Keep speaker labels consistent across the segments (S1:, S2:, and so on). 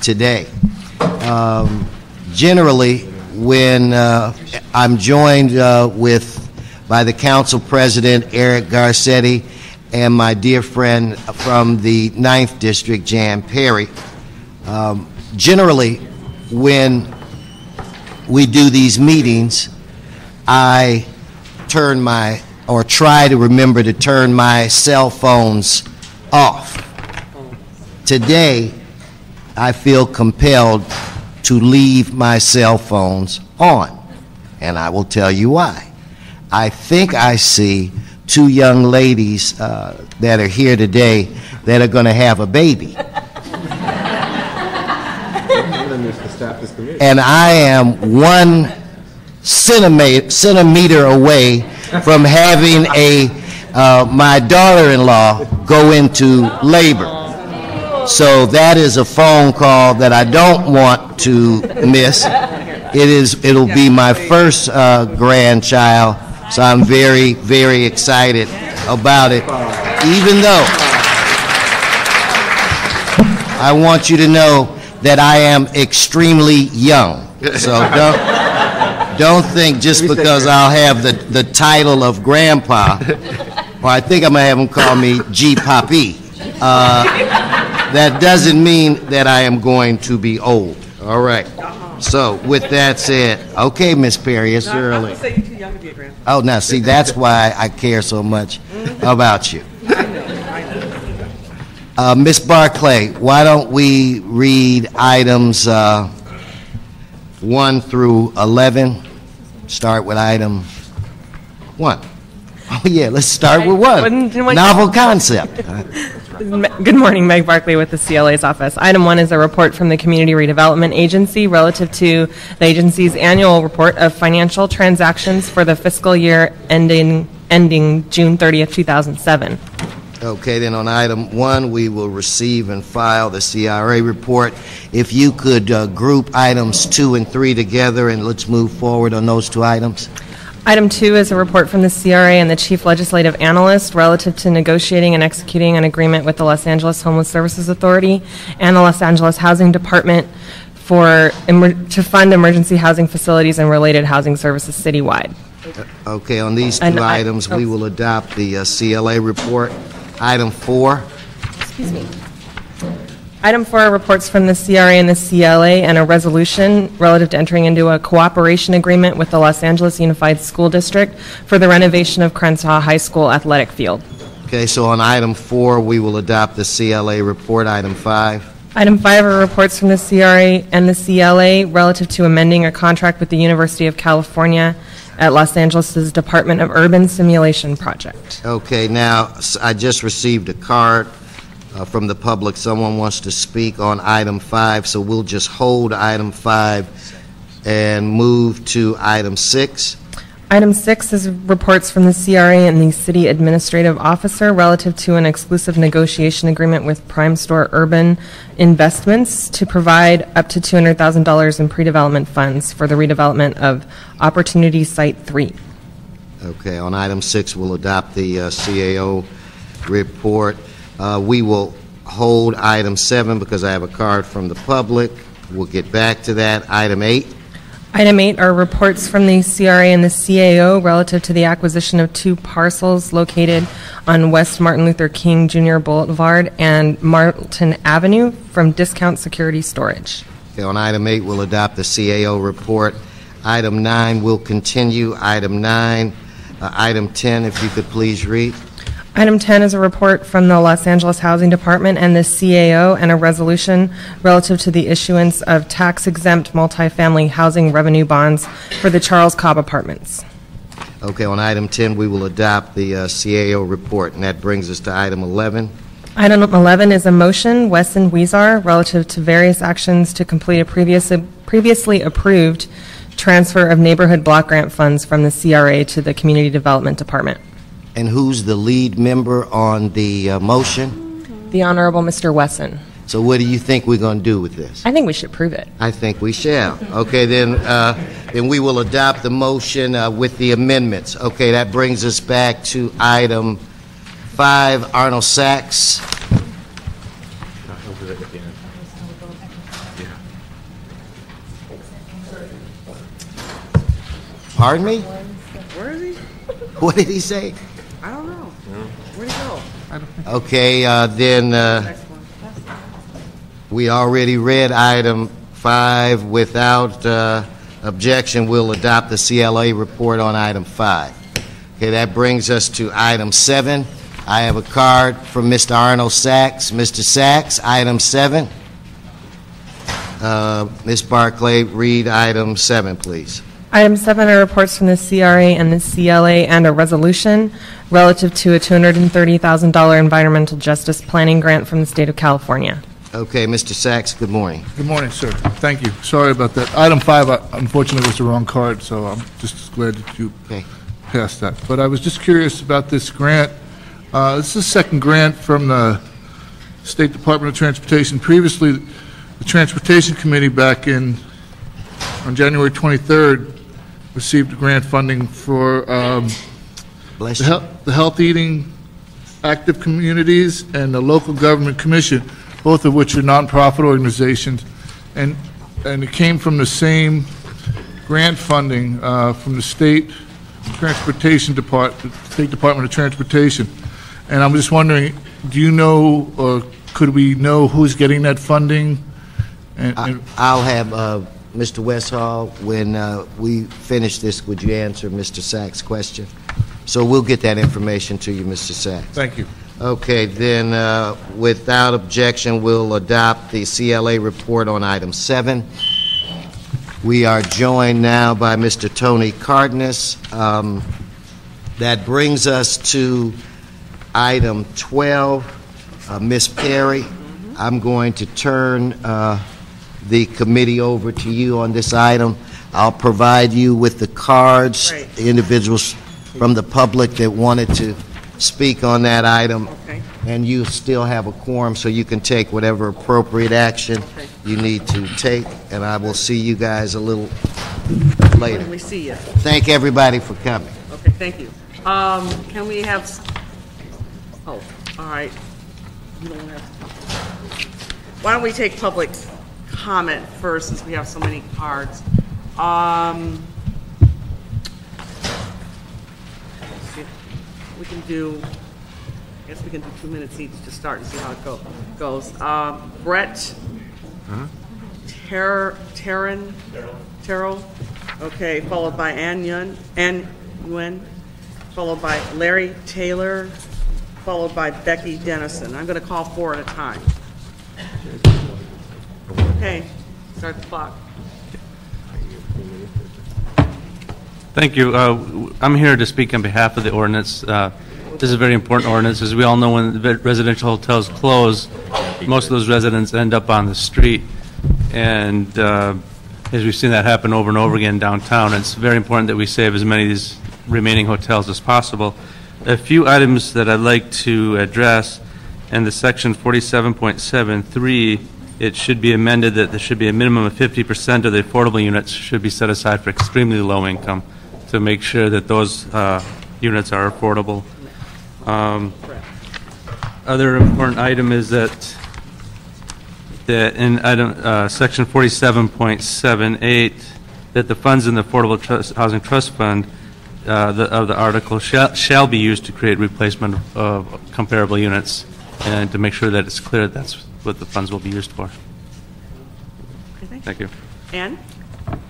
S1: today. Generally, when I'm joined by the Council President, Eric Garcetti, and my dear friend from the 9th District, Jan Perry, generally, when we do these meetings, I try to remember to turn my cell phones off. Today, I feel compelled to leave my cell phones on, and I will tell you why. I think I see two young ladies that are here today that are going to have a baby. And I am 1 centimeter away from having my daughter-in-law go into labor. So that is a phone call that I don't want to miss. It'll be my first grandchild, so I'm very, very excited about it. Even though I want you to know that I am extremely young. So don't think just because I'll have the title of grandpa, or I think I'm going to have them call me G Papi. That doesn't mean that I am going to be old. All right. So with that said, okay, Miss Perry, it's early.
S2: Say you're too young to be a grandpa.
S1: Oh, now see, that's why I care so much about you.
S2: I know.
S1: Ms. Barclay, why don't we read items 1 through 11? Start with item 1. Oh, yeah, let's start with 1. Novel concept.
S3: Good morning, Meg Barkley with the CLA's office. Item 1 is a report from the Community Redevelopment Agency relative to the agency's annual report of financial transactions for the fiscal year ending June 30th, 2007.
S1: Okay, then on item 1, we will receive and file the CRA report. If you could group items 2 and 3 together, and let's move forward on those 2 items.
S3: Item 2 is a report from the CRA and the Chief Legislative Analyst relative to negotiating and executing an agreement with the Los Angeles Homeless Services Authority and the Los Angeles Housing Department to fund emergency housing facilities and related housing services citywide.
S1: Okay, on these 2 items, we will adopt the CLA report. Item 4.
S3: Excuse me. Item 4 are reports from the CRA and the CLA and a resolution relative to entering into a cooperation agreement with the Los Angeles Unified School District for the renovation of Crenshaw High School athletic field.
S1: Okay, so on item 4, we will adopt the CLA report. Item 5.
S3: Item 5 are reports from the CRA and the CLA relative to amending a contract with the University of California at Los Angeles' Department of Urban Simulation Project.
S1: Okay, now, I just received a card from the public. Someone wants to speak on item 5, so we'll just hold item 5 and move to item 6.
S3: Item 6 is reports from the CRA and the City Administrative Officer relative to an exclusive negotiation agreement with Prime Store Urban Investments to provide up to $200,000 in pre-development funds for the redevelopment of Opportunity Site 3.
S1: Okay, on item 6, we'll adopt the CAO report. We will hold item 7 because I have a card from the public. We'll get back to that. Item 8.
S3: Item 8 are reports from the CRA and the CAO relative to the acquisition of 2 parcels located on West Martin Luther King Jr. Boulevard and Marlton Avenue from Discount Security Storage.
S1: Okay, on item 8, we'll adopt the CAO report. Item 9 will continue. Item 9. Item 10, if you could please read.
S3: Item 10 is a report from the Los Angeles Housing Department and the CAO and a resolution relative to the issuance of tax-exempt multifamily housing revenue bonds for the Charles Cobb Apartments.
S1: Okay, on item 10, we will adopt the CAO report, and that brings us to item 11.
S3: Item 11 is a motion, Wesson Weezar, relative to various actions to complete a previously approved transfer of neighborhood block grant funds from the CRA to the Community Development Department.
S1: And who's the lead member on the motion?
S3: The Honorable Mr. Wesson.
S1: So what do you think we're going to do with this?
S3: I think we should prove it.
S1: I think we shall. Okay, then we will adopt the motion with the amendments. Okay, that brings us back to item 5, Arnold Sachs. Pardon me?
S2: Where is he?
S1: What did he say?
S2: I don't know. Where'd he go?
S1: Okay, then
S2: Next one.
S1: we already read item 5. Without objection, we'll adopt the CLA report on item 5. Okay, that brings us to item 7. I have a card from Mr. Arnold Sachs. Mr. Sachs, item 7. Ms. Barclay, read item 7, please.
S3: Item 7 are reports from the CRA and the CLA and a resolution relative to a $230,000 environmental justice planning grant from the state of California.
S1: Okay, Mr. Sachs, good morning.
S4: Good morning, sir. Thank you. Sorry about that. Item 5, unfortunately, was the wrong card, so I'm just glad that you
S1: Okay.
S4: passed that. But I was just curious about this grant. This is the second grant from the State Department of Transportation. Previously, the Transportation Committee back on January 23rd received grant funding for
S1: Bless
S4: the
S1: you.
S4: the Health Eating Active Communities and the Local Government Commission, both of which are nonprofit organizations, and it came from the same grant funding from the State Transportation Department, State Department of Transportation. And I'm just wondering, do you know, or could we know who's getting that funding? And
S1: I'll have Mr. Westhall, when we finish this, would you answer Mr. Sachs' question? So we'll get that information to you, Mr. Sachs.
S4: thank you.
S1: Okay, then, without objection, we'll adopt the CLA report on item 7. We are joined now by Mr. Tony Cardenas. That brings us to item 12. Ms. Perry, I'm going to turn the committee over to you on this item. I'll provide you with the cards,
S2: Great.
S1: the individuals from the public that wanted to speak on that item.
S2: Okay.
S1: And you still have a quorum, so you can take whatever appropriate action
S2: Okay.
S1: you need to take, and I will see you guys a little
S2: When
S1: later.
S2: we see you.
S1: Thank everybody for coming.
S2: Okay, thank you. Can we have, oh, all right. You don't have, why don't we take public comment first, since we have so many cards? Let's see. We can do, I guess we can do 2 minutes each to start and see how it goes. Brett Terrell, okay, followed by Ann Nguyen, followed by Larry Taylor, followed by Becky Dennison. I'm going to call 4 at a time. Okay, start the clock.
S5: Thank you. I'm here to speak on behalf of the ordinance. This is a very important ordinance. As we all know, when the residential hotels close, most of those residents end up on the street. And as we've seen that happen over and over again downtown, it's very important that we save as many of these remaining hotels as possible. A few items that I'd like to address, and the section 47.73, it should be amended that there should be a minimum of 50% of the affordable units should be set aside for extremely low income to make sure that those units are affordable. Other important item is that in item section 47.78, that the funds in the Affordable Housing Trust Fund of the article shall be used to create replacement of comparable units, and to make sure that it's clear that's what the funds will be used for.
S2: Okay,
S5: Thank you.
S2: Ann?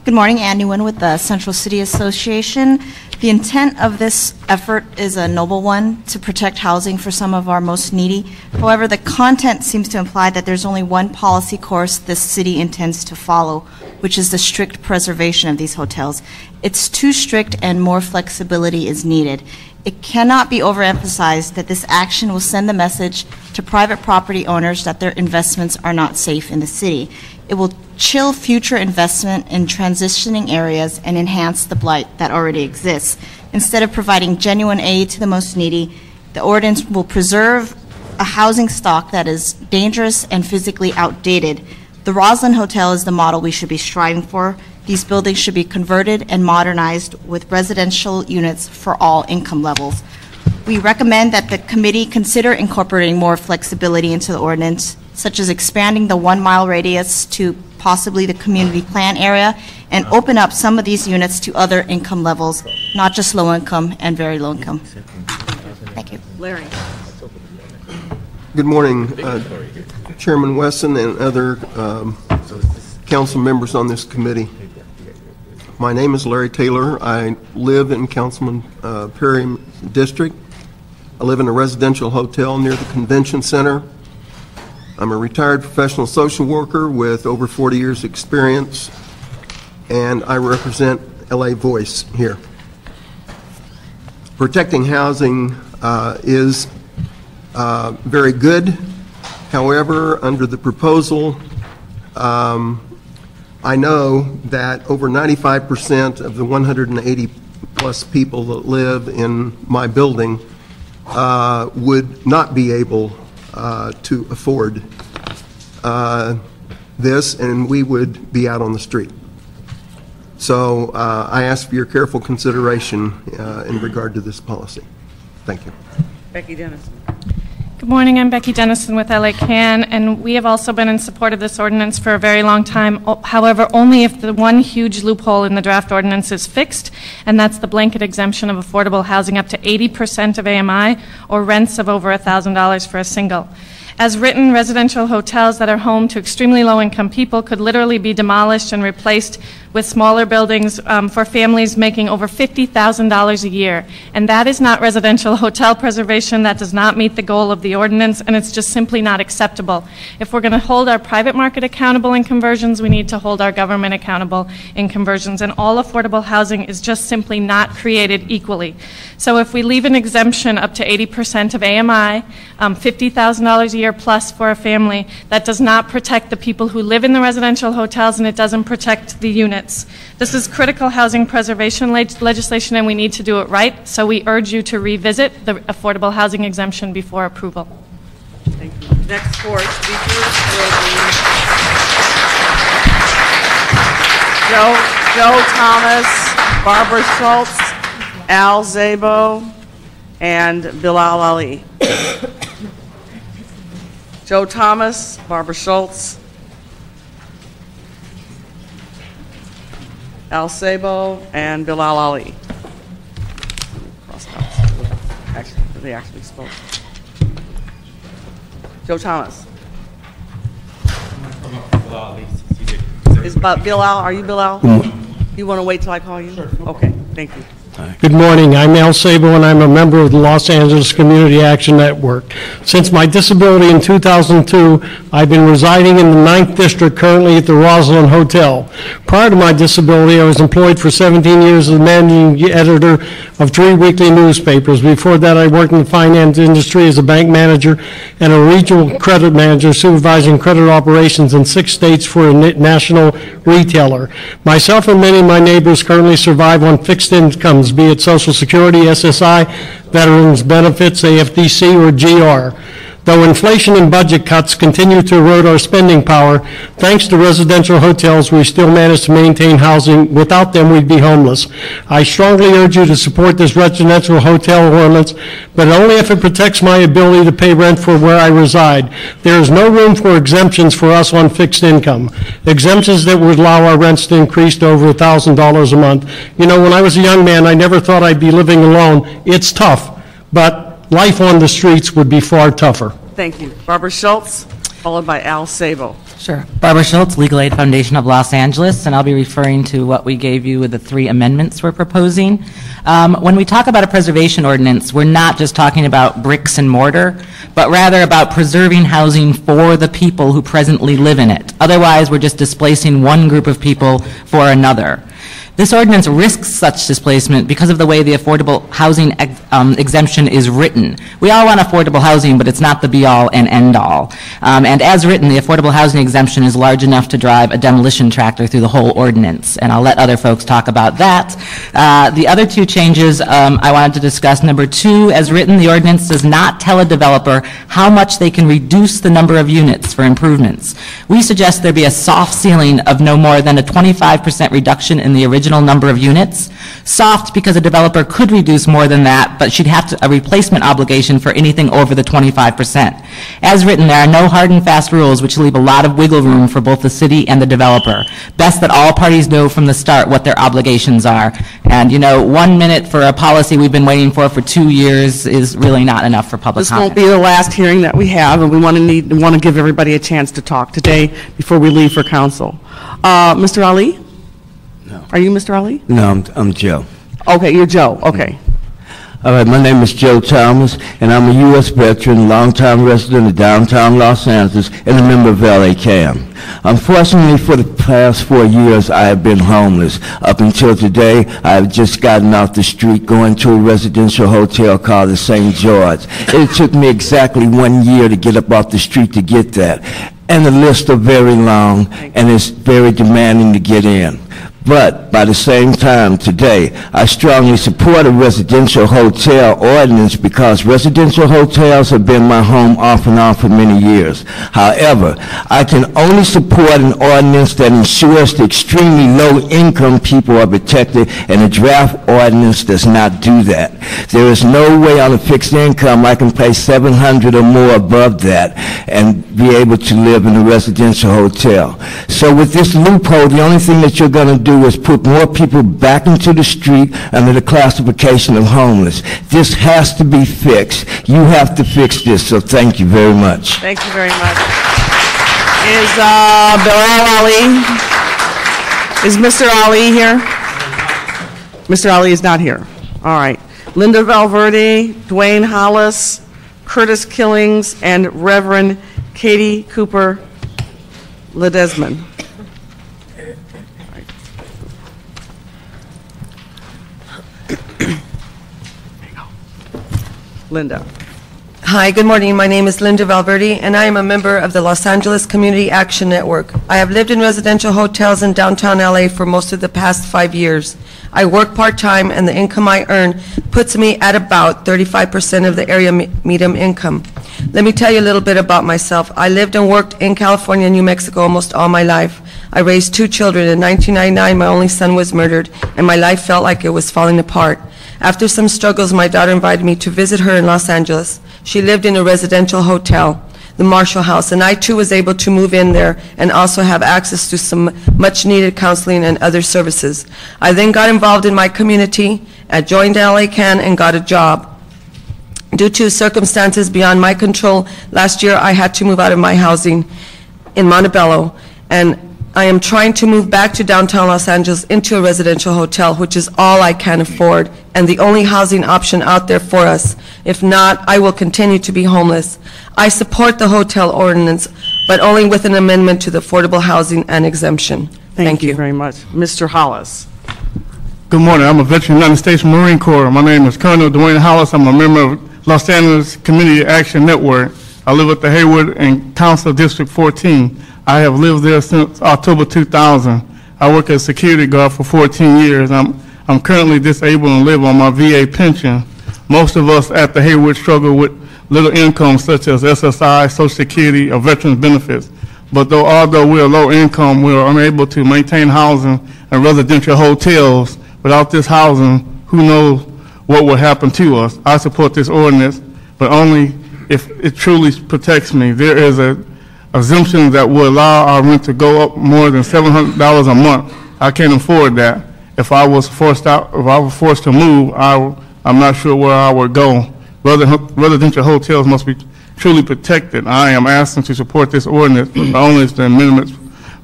S6: Good morning, Ann Nguyen with the Central City Association. The intent of this effort is a noble one, to protect housing for some of our most needy. However, the content seems to imply that there's only one policy course this city intends to follow, which is the strict preservation of these hotels. It's too strict and more flexibility is needed. It cannot be overemphasized that this action will send the message to private property owners that their investments are not safe in the city. It will chill future investment in transitioning areas and enhance the blight that already exists. Instead of providing genuine aid to the most needy, the ordinance will preserve a housing stock that is dangerous and physically outdated. The Roslyn Hotel is the model we should be striving for. These buildings should be converted and modernized with residential units for all income levels. We recommend that the committee consider incorporating more flexibility into the ordinance, such as expanding the 1 mile radius to possibly the community plan area, and open up some of these units to other income levels, not just low income and very low income. Thank you.
S2: Larry.
S7: Good morning, Chairman Wesson and other council members on this committee. My name is Larry Taylor. I live in Councilman Perry District. I live in a residential hotel near the Convention Center. I'm a retired professional social worker with over 40 years experience, and I represent LA Voice here. Protecting housing is very good. However, under the proposal, I know that over 95% of the 180 plus people that live in my building would not be able to afford this, and we would be out on the street. So I ask for your careful consideration in regard to this policy. Thank you.
S2: Becky Dennison.
S8: Good morning, I'm Becky Dennison with LA CAN, and we have also been in support of this ordinance for a very long time. However, only if the one huge loophole in the draft ordinance is fixed, and that's the blanket exemption of affordable housing up to 80% of AMI or rents of over $1,000 for a single. As written, residential hotels that are home to extremely low-income people could literally be demolished and replaced with smaller buildings for families making over $50,000 a year. And that is not residential hotel preservation. That does not meet the goal of the ordinance, and it's just simply not acceptable. If we're going to hold our private market accountable in conversions, we need to hold our government accountable in conversions. And all affordable housing is just simply not created equally. So if we leave an exemption up to 80% of AMI, $50,000 a year plus for a family, that does not protect the people who live in the residential hotels, and it doesn't protect the units. This is critical housing preservation legislation, and we need to do it right, so we urge you to revisit the affordable housing exemption before approval.
S2: Thank you. Next four speakers will be Joe Thomas, Barbara Schultz, Al Szabo, and Bilal Ali. Joe Thomas, Barbara Schultz, Al Szabo, and Bilal Ali. Actually, they actually spoke. Joe Thomas. Is Bilal, are you Bilal? You want to wait till I call you? Sure. Okay, thank you.
S9: Good morning. I'm Al Szabo, and I'm a member of the Los Angeles Community Action Network. Since my disability in 2002, I've been residing in the 9th District, currently at the Roslyn Hotel. Prior to my disability, I was employed for 17 years as the managing editor of 3 weekly newspapers. Before that, I worked in the finance industry as a bank manager and a regional credit manager supervising credit operations in 6 states for a national retailer. Myself and many of my neighbors currently survive on fixed incomes, be it Social Security, SSI, Veterans Benefits, AFDC, or GR. Though inflation and budget cuts continue to erode our spending power, thanks to residential hotels, we still manage to maintain housing. Without them, we'd be homeless. I strongly urge you to support this residential hotel ordinance, but only if it protects my ability to pay rent for where I reside. There is no room for exemptions for us on fixed income. Exemptions that would allow our rents to increase to over $1,000 a month. You know, when I was a young man, I never thought I'd be living alone. It's tough, but life on the streets would be far tougher.
S2: Thank you. Barbara Schultz, followed by Al Szabo.
S10: Sure. Barbara Schultz, Legal Aid Foundation of Los Angeles, and I'll be referring to what we gave you with the 3 amendments we're proposing. When we talk about a preservation ordinance, we're not just talking about bricks and mortar, but rather about preserving housing for the people who presently live in it. Otherwise, we're just displacing one group of people for another. This ordinance risks such displacement because of the way the affordable housing exemption is written. We all want affordable housing, but it's not the be-all and end-all. And as written, the affordable housing exemption is large enough to drive a demolition tractor through the whole ordinance, and I'll let other folks talk about that. The other 2 changes I wanted to discuss. Number 2, as written, the ordinance does not tell a developer how much they can reduce the number of units for improvements. We suggest there be a soft ceiling of no more than a 25% reduction in the original original number of units. Soft, because a developer could reduce more than that, but she'd have a replacement obligation for anything over the 25%. As written, there are no hard and fast rules, which leave a lot of wiggle room for both the city and the developer. Best that all parties know from the start what their obligations are. And, 1 minute for a policy we've been waiting for 2 years is really not enough for public
S2: This
S10: comment.
S2: won't be the last hearing that we have, and we want to give everybody a chance to talk today before we leave for council. Mr. Ali?
S11: No.
S2: Are you Mr. Ali?
S11: No, I'm Joe.
S2: Okay, you're Joe. Okay.
S11: All right, my name is Joe Thomas, and I'm a U.S. veteran, longtime resident of downtown Los Angeles, and a member of LACAN. Unfortunately, for the past 4 years, I have been homeless. Up until today, I have just gotten off the street going to a residential hotel called the St. George. It took me exactly 1 year to get up off the street to get that. And the lists are very long, and it's very demanding to get in. But by the same time, today, I strongly support a residential hotel ordinance because residential hotels have been my home off and on for many years. However, I can only support an ordinance that ensures the extremely low-income people are protected, and a draft ordinance does not do that. There is no way on a fixed income I can pay $700 or more above that and be able to live in a residential hotel. So with this loophole, the only thing that you're going to do is put more people back into the street under the classification of homeless. This has to be fixed. You have to fix this, so thank you very much.
S2: Thank you very much. Is Bilal Ali? Is Mr. Ali here? Mr. Ali is not here. All right. Linda Valverde, Dwayne Hollis, Curtis Killings, and Reverend Katie Cooper Ledesman. Linda.
S12: Hi, good morning. My name is Linda Valverde, and I am a member of the Los Angeles Community Action Network. I have lived in residential hotels in downtown LA for most of the past 5 years. I work part-time, and the income I earn puts me at about 35% of the area median income. Let me tell you a little bit about myself. I lived and worked in California and New Mexico almost all my life. I raised 2 children. In 1999, my only son was murdered, and my life felt like it was falling apart. After some struggles, my daughter invited me to visit her in Los Angeles. She lived in a residential hotel, the Marshall House, and I too was able to move in there and also have access to some much-needed counseling and other services. I then got involved in my community, I joined LACAN, and got a job. Due to circumstances beyond my control, last year I had to move out of my housing in Montebello, and I am trying to move back to downtown Los Angeles into a residential hotel, which is all I can afford and the only housing option out there for us. If not, I will continue to be homeless. I support the hotel ordinance, but only with an amendment to the affordable housing and exemption.
S2: Thank you very much. Mr. Hollis.
S13: Good morning. I'm a veteran of the United States Marine Corps. My name is Colonel Dwayne Hollis. I'm a member of Los Angeles Community Action Network. I live at the Hayward and Council District 14. I have lived there since October 2000. I work as security guard for 14 years. I'm currently disabled and live on my VA pension. Most of us at the Hayward struggle with little income such as SSI, Social Security, or veterans benefits. But although we are low income, we are unable to maintain housing and residential hotels. Without this housing, who knows what will happen to us. I support this ordinance, but only if it truly protects me. There is a exemption that will allow our rent to go up more than $700 a month. I can't afford that. If I was forced to move, I'm not sure where I would go. Residential hotels must be truly protected. I am asking to support this ordinance, but only if the amendments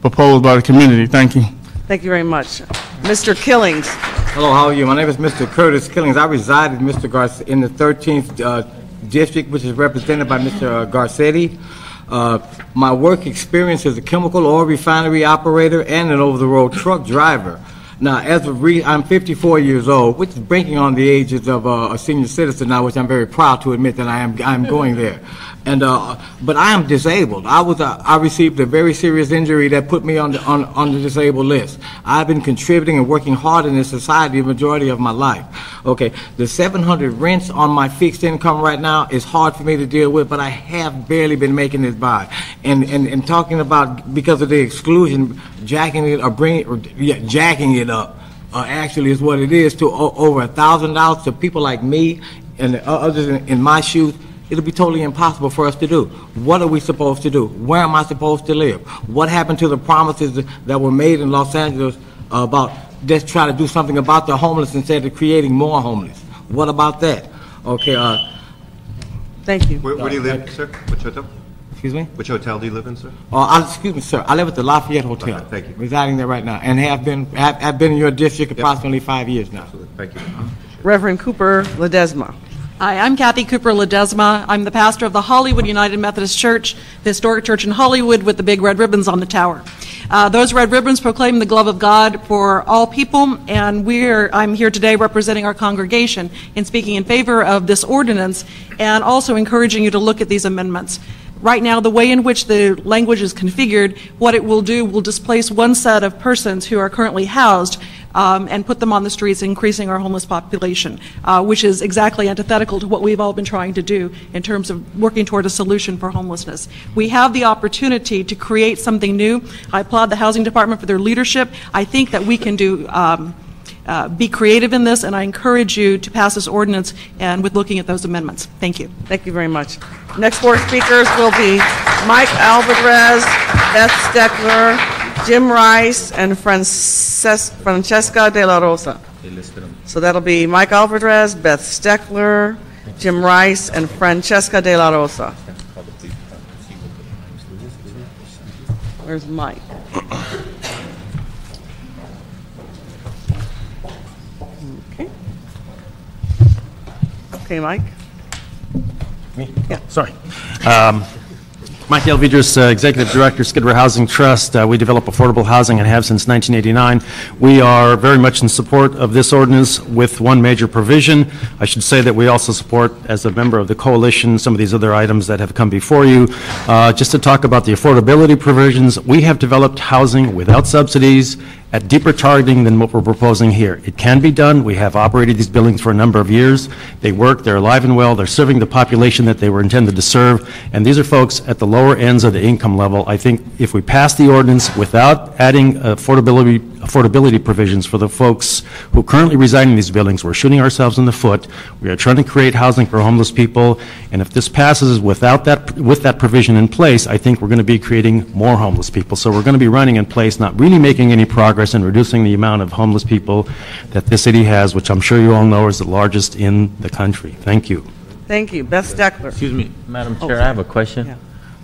S13: proposed by the community. Thank you.
S2: Thank you very much. Mr. Killings.
S14: Hello, how are you? My name is Mr. Curtis Killings. I reside in the 13th district, which is represented by Mr. Garcetti. My work experience is a chemical oil refinery operator and an over-the-road truck driver. Now, I'm 54 years old, which is breaking on the ages of a senior citizen now, which I'm very proud to admit that I'm going there. And but I am disabled. I received a very serious injury that put me on the disabled list. I've been contributing and working hard in this society the majority of my life. Okay, the 700 rents on my fixed income right now is hard for me to deal with, but I have barely been making it by. And talking about because of the exclusion, jacking it up actually is what it is, to over $1,000 to people like me and others in my shoes, it'll be totally impossible for us to do. What are we supposed to do? Where am I supposed to live? What happened to the promises that were made in Los Angeles about just try to do something about the homeless instead of creating more homeless? What about that? Okay.
S2: Thank you.
S15: Where do you live, sir? Which hotel?
S14: Excuse me?
S15: Which hotel do you live in, sir?
S14: Excuse me, sir. I live at the Lafayette Hotel.
S15: Okay, thank you.
S14: Residing there right now, and have been in your district approximately 5 years now.
S15: Thank you.
S2: Reverend Cooper Ledesma.
S16: Hi, I'm Kathy Cooper Ledesma. I'm the pastor of the Hollywood United Methodist Church, the historic church in Hollywood with the big red ribbons on the tower. Those red ribbons proclaim the love of God for all people, and I'm here today representing our congregation in speaking in favor of this ordinance and also encouraging you to look at these amendments. Right now, the way in which the language is configured, what it will do will displace one set of persons who are currently housed and put them on the streets, increasing our homeless population, which is exactly antithetical to what we've all been trying to do in terms of working toward a solution for homelessness. We have the opportunity to create something new. I applaud the Housing Department for their leadership. I think that we can be creative in this, and I encourage you to pass this ordinance and with looking at those amendments. Thank you.
S2: Thank you very much. Next four speakers will be Mike Alvarez, Beth Steckler, Jim Rice, and Francesca De La Rosa. So that'll be Mike Alvarez, Beth Steckler, Jim Rice, and Francesca De La Rosa. Where's Mike? Okay, Mike.
S17: Me? Yeah. Sorry. Mike Elvidris, Executive Director, Skid Row Housing Trust. We develop affordable housing and have since 1989. We are very much in support of this ordinance with one major provision. I should say that we also support, as a member of the coalition, some of these other items that have come before you. Just to talk about the affordability provisions, we have developed housing without subsidies at deeper targeting than what we're proposing here. It can be done. We have operated these buildings for a number of years. They work, they're alive and well, they're serving the population that they were intended to serve, and these are folks at the lower ends of the income level. I think if we pass the ordinance without adding affordability provisions for the folks who currently reside in these buildings, we're shooting ourselves in the foot. We are trying to create housing for homeless people, and if this passes with that provision in place, I think we're going to be creating more homeless people. So we're going to be running in place, not really making any progress in reducing the amount of homeless people that this city has, which I'm sure you all know is the largest in the country. Thank you.
S2: Thank you. Beth Steckler.
S18: Excuse me, Madam Chair, I have a question.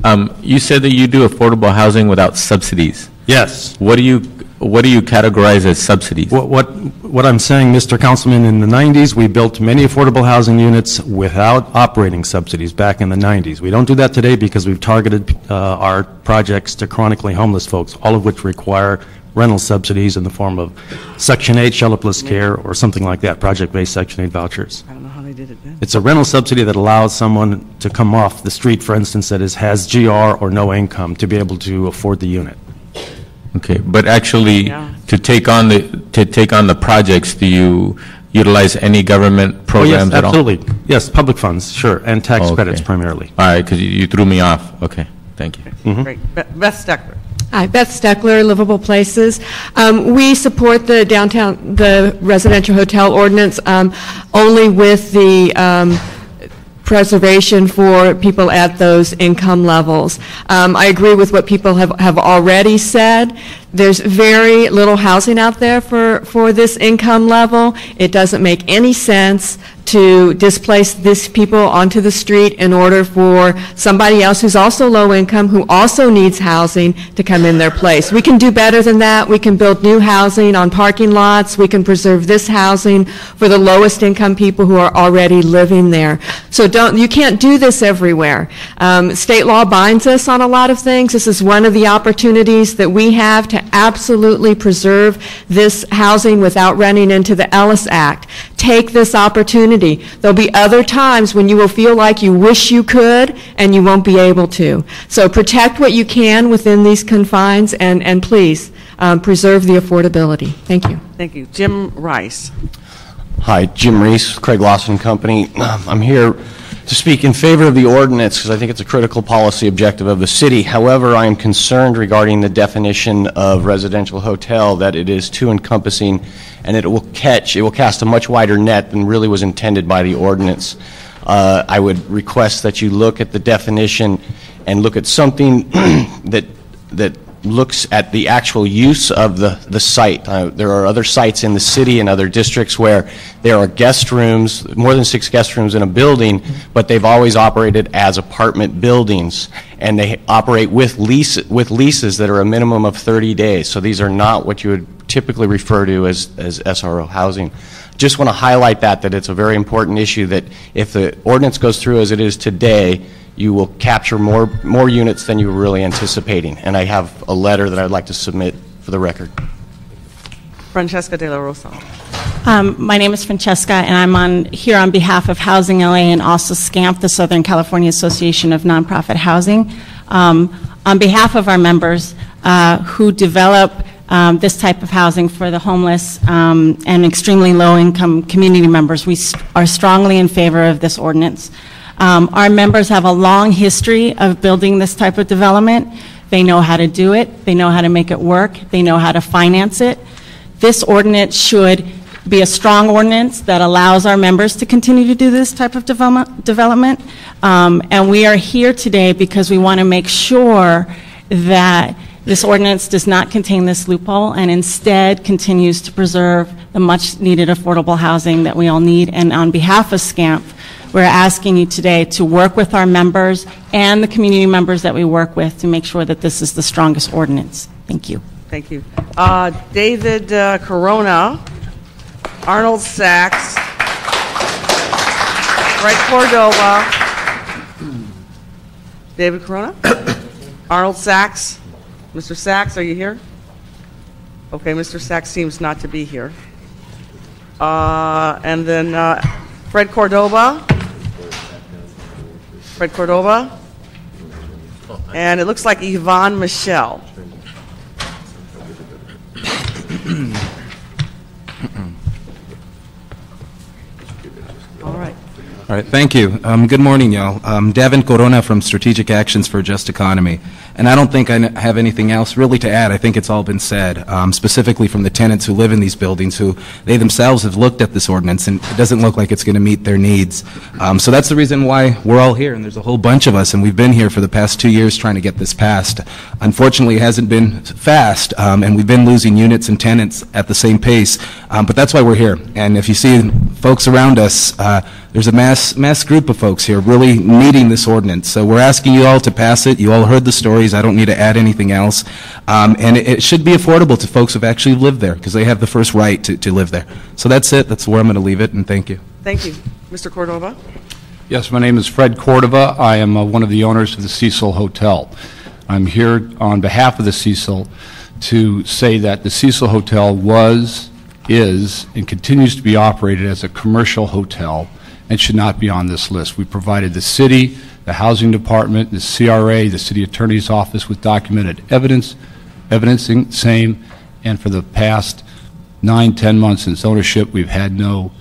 S18: Yeah. You said that you do affordable housing without subsidies.
S17: Yes.
S18: What do you categorize as subsidies?
S17: What I'm saying, Mr. Councilman, in the 90s, we built many affordable housing units without operating subsidies back in the 90s. We don't do that today because we've targeted our projects to chronically homeless folks, all of which require rental subsidies in the form of Section 8 shelter plus care or something like that, project-based Section 8 vouchers.
S2: I don't know how they did it then.
S17: It's a rental subsidy that allows someone to come off the street, for instance, that has GR or no income to be able to afford the unit.
S18: Okay, but actually, to take on the projects, do you utilize any government programs at all?
S17: Absolutely. Yes, public funds, sure, and tax credits primarily.
S18: All right, because you threw me off. Okay, thank you.
S2: Mm-hmm. Great. Beth Steckler.
S19: Hi, Beth Steckler, Livable Places. We support the residential hotel ordinance only with the preservation for people at those income levels. I agree with what people have already said. There's very little housing out there for this income level. It doesn't make any sense to displace these people onto the street in order for somebody else who's also low income, who also needs housing, to come in their place. We can do better than that. We can build new housing on parking lots. We can preserve this housing for the lowest income people who are already living there. So you can't do this everywhere. State law binds us on a lot of things. This is one of the opportunities that we have to absolutely preserve this housing without running into the Ellis Act. Take this opportunity. There'll be other times when you will feel like you wish you could and you won't be able to. So protect what you can within these confines and please preserve the affordability. Thank you.
S2: Thank you. Jim Rice.
S20: Hi, Jim Reese, Craig Lawson Company. I'm here to speak in favor of the ordinance because I think it's a critical policy objective of the city. However, I am concerned regarding the definition of residential hotel, that it is too encompassing and it will cast a much wider net than really was intended by the ordinance. I would request that you look at the definition and look at something that looks at the actual use of the site. There are other sites in the city and other districts where there are guest rooms, more than 6 guest rooms in a building, but they've always operated as apartment buildings, and they operate with leases that are a minimum of 30 days. So these are not what you would typically refer to as SRO housing. Just want to highlight that it's a very important issue, that if the ordinance goes through as it is today, you will capture more units than you were really anticipating. And I have a letter that I'd like to submit for the record.
S2: Francesca De La Rosa.
S21: My name is Francesca, and I'm here on behalf of Housing LA and also SCAMP, the Southern California Association of Nonprofit Housing. On behalf of our members who develop this type of housing for the homeless and extremely low-income community members, we are strongly in favor of this ordinance. Our members have a long history of building this type of development. They know how to do it. They know how to make it work. They know how to finance it. This ordinance should be a strong ordinance that allows our members to continue to do this type of development. And we are here today because we want to make sure that this ordinance does not contain this loophole and instead continues to preserve the much-needed affordable housing that we all need. And on behalf of SCAMP, we're asking you today to work with our members and the community members that we work with to make sure that this is the strongest ordinance. Thank you.
S2: Thank you. David Corona, Arnold Sachs, Fred Cordova. David Corona? Arnold Sachs? Mr. Sachs, are you here? Okay, Mr. Sachs seems not to be here. And then Fred Cordova. Fred Cordova. And it looks like Yvonne Michelle.
S22: All right, thank you. Good morning, y'all. Devin Corona from Strategic Actions for a Just Economy. And I don't think I have anything else really to add. I think it's all been said, specifically from the tenants who live in these buildings, who they themselves have looked at this ordinance, and it doesn't look like it's going to meet their needs. So that's the reason why we're all here, and there's a whole bunch of us, and we've been here for the past 2 years trying to get this passed. Unfortunately, it hasn't been fast, and we've been losing units and tenants at the same pace, but that's why we're here. And if you see folks around us, there's a mass group of folks here really needing this ordinance. So we're asking you all to pass it. You all heard the stories. I don't need to add anything else. And it should be affordable to folks who've actually lived there, because they have the first right to live there. So that's it. That's where I'm going to leave it, and thank you.
S2: Thank you. Mr. Cordova?
S23: Yes, my name is Fred Cordova. I am one of the owners of the Cecil Hotel. I'm here on behalf of the Cecil to say that the Cecil Hotel is, and continues to be operated as a commercial hotel and should not be on this list. We provided the city, the housing department, the CRA, the city attorney's office with documented evidencing same, and for the past 9-10 months since ownership, we've had no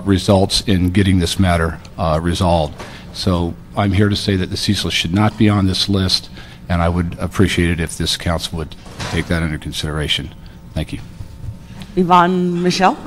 S23: results in getting this matter resolved. So I'm here to say that the Cecil should not be on this list, and I would appreciate it if this council would take that into consideration. Thank you.
S2: Yvonne Michelle?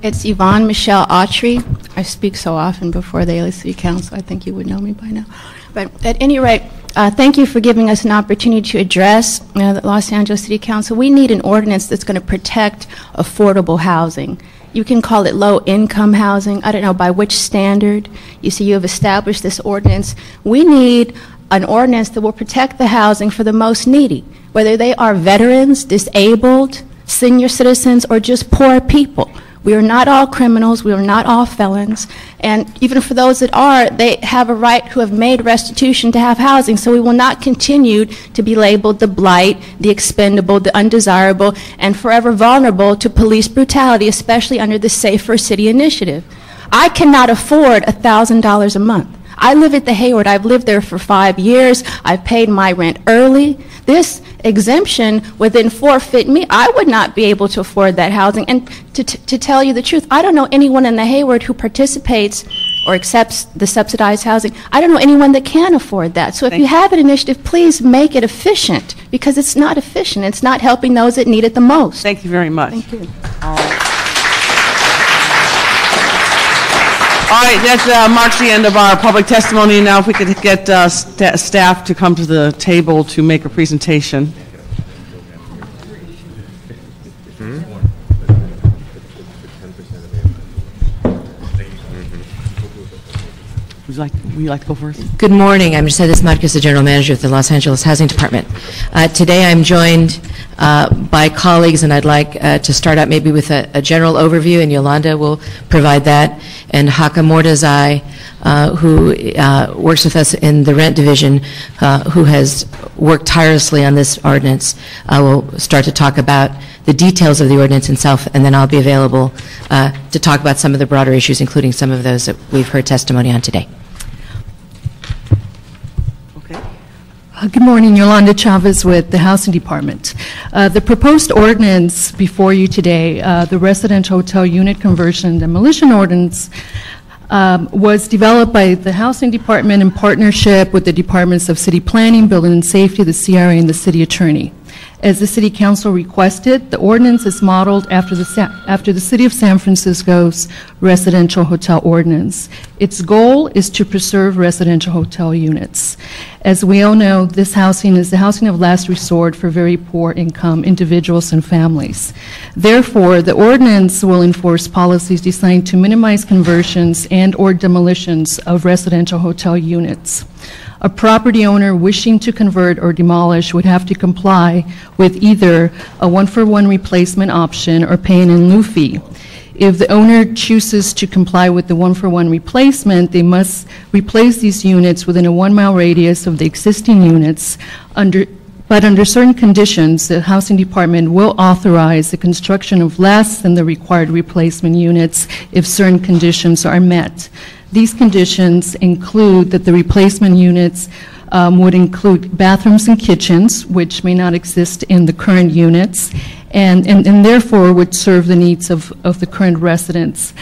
S24: It's Yvonne Michelle Autry. I speak so often before the LA City Council, I think you would know me by now. But at any rate, thank you for giving us an opportunity to address the Los Angeles City Council. We need an ordinance that's going to protect affordable housing. You can call it low-income housing. I don't know by which standard. You see, you have established this ordinance. We need an ordinance that will protect the housing for the most needy, whether they are veterans, disabled, senior citizens, or just poor people. We are not all criminals. We are not all felons. And even for those that are, they have a right who have made restitution to have housing. So we will not continue to be labeled the blight, the expendable, the undesirable, and forever vulnerable to police brutality, especially under the Safer City initiative. I cannot afford $1,000 a month. I live at the Hayward. I've lived there for 5 years. I've paid my rent early. This exemption would then forfeit me. I would not be able to afford that housing. And to tell you the truth, I don't know anyone in the Hayward who participates or accepts the subsidized housing. I don't know anyone that can afford that. So if you have an initiative, please make it efficient, because it's not efficient. It's not helping those that need it the most.
S2: Thank you very much.
S24: Thank you.
S2: All right. right, that marks the end of our public testimony. Now, if we could get staff to come to the table to make a presentation. Would you like to go first?
S1: Good morning. I'm Mercedes Marquez, the General Manager of the Los Angeles Housing Department. Today I'm joined by colleagues, and I'd like to start out maybe with a general overview, and Yolanda will provide that. And Haka Mordazai, who works with us in the rent division, who has worked tirelessly on this ordinance, will start to talk about the details of the ordinance itself, and then I'll be available to talk about some of the broader issues, including some of those that we've heard testimony on today.
S3: Good morning, Yolanda Chavez with the Housing Department. The proposed ordinance before you today, the residential hotel unit conversion demolition ordinance, was developed by the Housing Department in partnership with the Departments of City Planning, Building and Safety, the CRA, and the City Attorney. As the City Council requested, the ordinance is modeled after the City of San Francisco's residential hotel ordinance. Its goal is to preserve residential hotel units. As we all know, this housing is the housing of last resort for very poor income individuals and families. Therefore, the ordinance will enforce policies designed to minimize conversions and/or demolitions of residential hotel units. A property owner wishing to convert or demolish would have to comply with either a one-for-one replacement option or pay an in lieu fee. If the owner chooses to comply with the one-for-one replacement, they must replace these units within a 1-mile radius of the existing units. But under certain conditions, the Housing Department will authorize the construction of less than the required replacement units if certain conditions are met. These conditions include that the replacement units would include bathrooms and kitchens, which may not exist in the current units, and therefore would serve the needs of the current residents.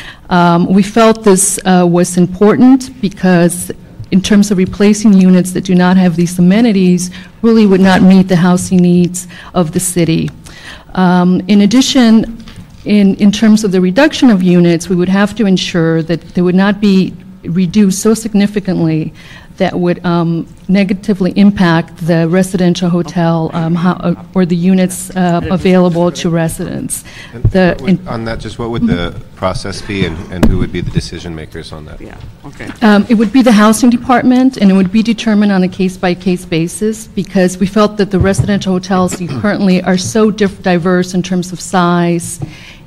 S3: We felt this was important because in terms of replacing units that do not have these amenities, really would not meet the housing needs of the city. In addition, in terms of the reduction of units, we would have to ensure that they would not be reduced so significantly that would negatively impact the residential hotel or the units available to residents.
S15: On that, just what would the process be, and who would be the decision makers on that?
S2: Yeah, okay.
S3: It would be the Housing Department, and it would be determined on a case-by-case basis because we felt that the residential hotels currently are so diverse in terms of size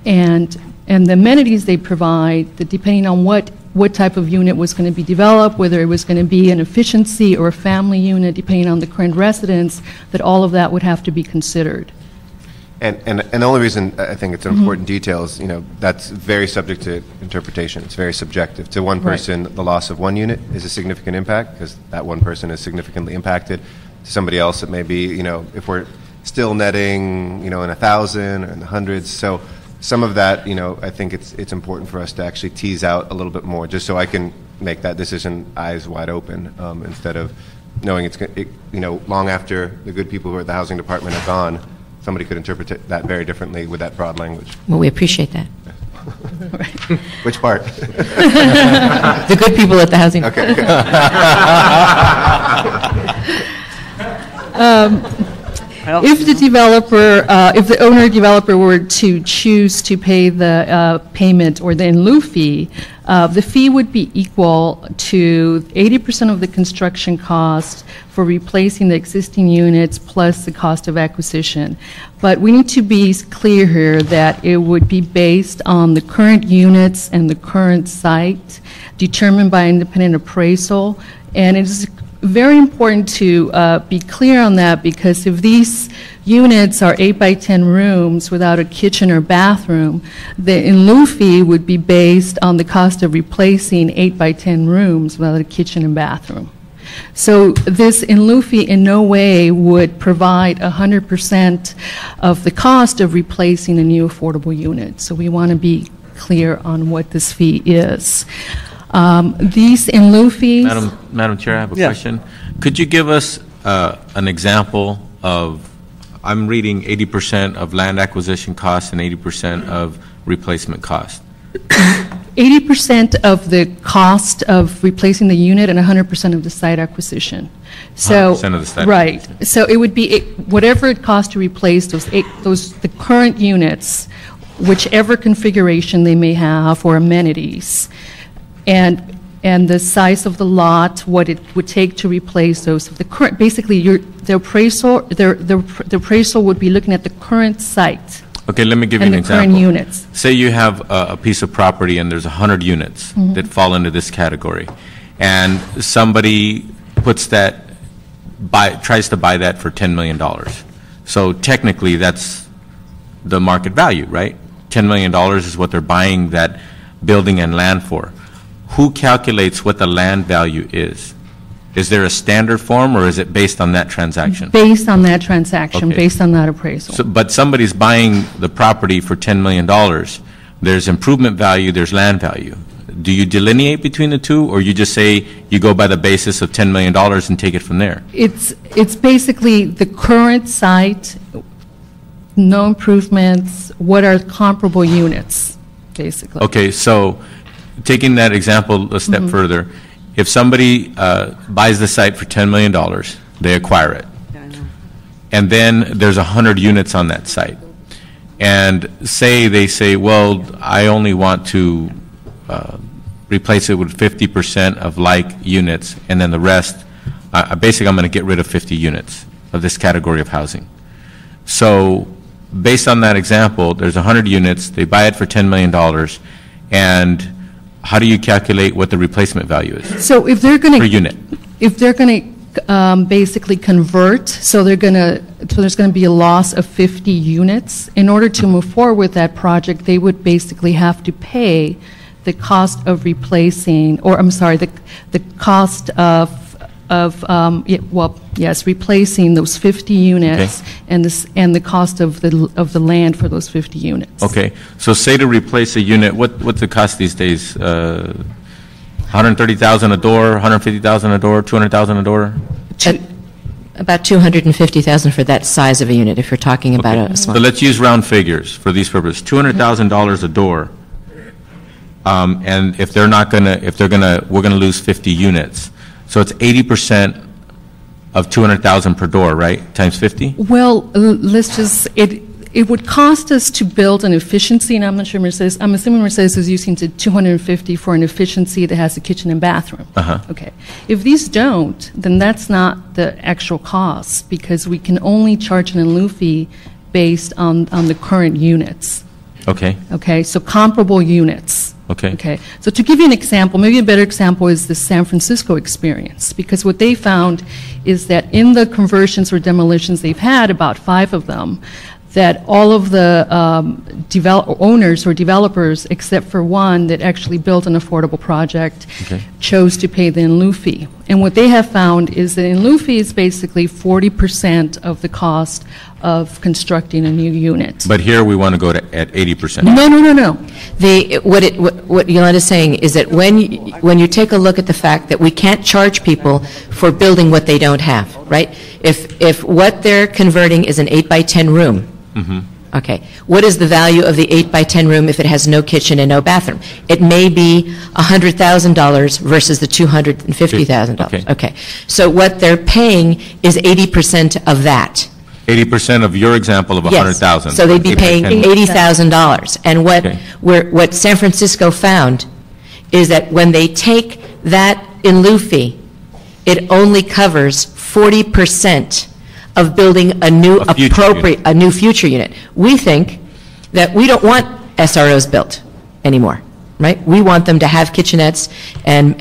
S3: and the amenities they provide, that depending on what type of unit was going to be developed, whether it was going to be an efficiency or a family unit, depending on the current residents, that all of that would have to be considered.
S15: And the only reason I think it's an important detail is, that's very subject to interpretation. It's very subjective. To one person, the loss of one unit is a significant impact because that one person is significantly impacted. To somebody else, it may be, if we're still netting, in 1,000 or in the hundreds. So some of that, I think it's important for us to actually tease out a little bit more, just so I can make that decision eyes wide open, instead of knowing long after the good people who are at the Housing Department are gone, somebody could interpret that very differently with that broad language.
S1: Well, we appreciate that.
S15: Which part?
S1: The good people at the Housing Department.
S15: Okay.
S3: If the owner-developer were to choose to pay the payment or the in lieu fee, the fee would be equal to 80% of the construction cost for replacing the existing units plus the cost of acquisition. But we need to be clear here that it would be based on the current units and the current site, determined by independent appraisal, and it is very important to be clear on that, because if these units are 8 by 10 rooms without a kitchen or bathroom, the in lieu fee would be based on the cost of replacing 8 by 10 rooms without a kitchen and bathroom. So this in lieu fee in no way would provide 100% of the cost of replacing a new affordable unit. So we want to be clear on what this fee is. These in lieu fees...
S18: Madam Chair, I have a question. Could you give us an example of, I'm reading 80% of land acquisition costs and 80% of replacement cost.
S3: 80% of the cost of replacing the unit and 100% of the site acquisition. So
S18: 100% of the site
S3: right. So it would be whatever it costs to replace the current units, whichever configuration they may have or amenities, and the size of the lot, what it would take to replace those. The current, basically, the appraisal would be looking at the current site.
S18: Okay, let me give you
S3: and
S18: an
S3: the current
S18: example.
S3: units.
S18: Say you have a piece of property and there's 100 units
S3: Mhm.
S18: that fall into this category, and somebody puts that, tries to buy that for $10 million. So technically, that's the market value, right? $10 million is what they're buying that building and land for. Who calculates what the land value is? Is there a standard form, or is it based on that transaction?
S3: Based on that transaction,
S18: Okay.
S3: based on that appraisal.
S18: So, but somebody's buying the property for $10 million. There's improvement value, there's land value. Do you delineate between the two, or you just say you go by the basis of $10 million and take it from there?
S3: It's basically the current site, no improvements, what are comparable units, basically.
S18: Okay, so taking that example a step
S3: Mhm.
S18: further, if somebody buys the site for $10 million, they acquire it. And then there's 100 units on that site. And they say, well, I only want to replace it with 50% of like units, and then the rest, basically I'm going to get rid of 50 units of this category of housing. So based on that example, there's 100 units, they buy it for $10 million, and how do you calculate what the replacement value is?
S3: So if they're going
S18: per unit?
S3: If they're going to basically convert, so there's going to be a loss of 50 units. In order to move forward with that project, they would basically have to pay the cost of replacing, or I'm sorry, the cost of replacing those 50 units,
S18: Okay.
S3: and the cost of the land for those 50 units.
S18: Okay, so say to replace a unit, what's it cost these days? $130,000 a door, $150,000 a door, $200,000 a door?
S1: About $250,000 for that size of a unit, if you're talking about a small.
S18: So let's use round figures for these purposes. $200,000 a door, and if we're gonna lose 50 units. So it's 80% of 200,000 per door, right? Times 50?
S3: Well, let's just, it would cost us to build an efficiency, and I'm not sure Mercedes, I'm assuming Mercedes is using to 250 for an efficiency that has a kitchen and bathroom.
S18: Uh-huh.
S3: Okay. If these don't, then that's not the actual cost, because we can only charge an in lieu fee based on the current units.
S18: Okay.
S3: Okay, so comparable units.
S18: Okay.
S3: Okay, so to give you an example, maybe a better example is the San Francisco experience, because what they found is that in the conversions or demolitions they've had, about 5 of them, that all of the owners or developers, except for one that actually built an affordable project, chose to pay the in lieu fee. And what they have found is that in lieu fee is basically 40% of the cost of constructing a new unit.
S18: But here we want to go at 80%.
S3: No.
S1: What Yolanda's saying is that when you take a look at the fact that we can't charge people for building what they don't have, right? If what they're converting is an 8 by 10 room, okay, what is the value of the 8 by 10 room if it has no kitchen and no bathroom? It may be $100,000 versus the $250,000. Okay, so what they're paying is 80% of that.
S18: 80% of your example of 100,000.
S1: Yes, so they'd be paying $80,000. And what San Francisco found is that when they take that in lieu fee, it only covers 40% of building a new future unit. We think that we don't want SROs built anymore, right? We want them to have kitchenettes and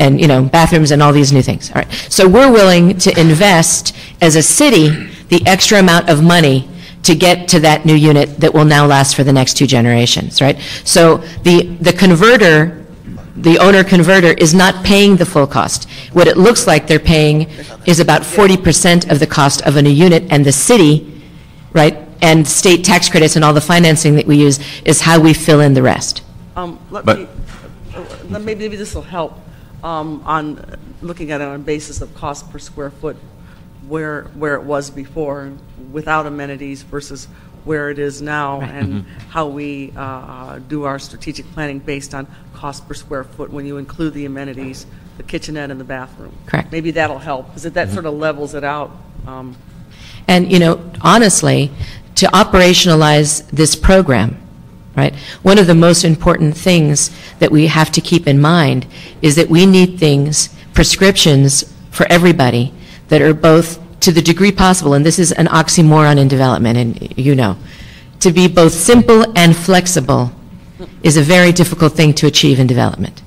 S1: bathrooms and all these new things. All right. So we're willing to invest as a city the extra amount of money to get to that new unit that will now last for the next 2 generations, right? So the converter, the owner converter, is not paying the full cost. What it looks like they're paying is about 40% of the cost of a new unit, and the city, right, and state tax credits and all the financing that we use is how we fill in the rest.
S2: Maybe this will help on looking at it on a basis of cost per square foot, where it was before without amenities versus where it is now and how we do our strategic planning based on cost per square foot when you include the amenities, the kitchenette and the bathroom.
S1: Correct.
S2: Maybe that'll help, because that sort of levels it out.
S1: And, you know, honestly, to operationalize this program, right, one of the most important things that we have to keep in mind is that we need things, prescriptions for everybody that are both, to the degree possible, and this is an oxymoron in development, and you know, to be both simple and flexible is a very difficult thing to achieve in development.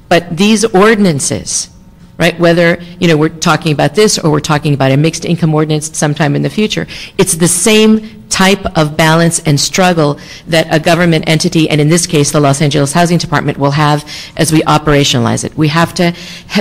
S1: But these ordinances, right, whether, you know, we're talking about this or we're talking about a mixed income ordinance sometime in the future, it's the same type of balance and struggle that a government entity, and in this case the Los Angeles Housing Department, will have as we operationalize it. We have to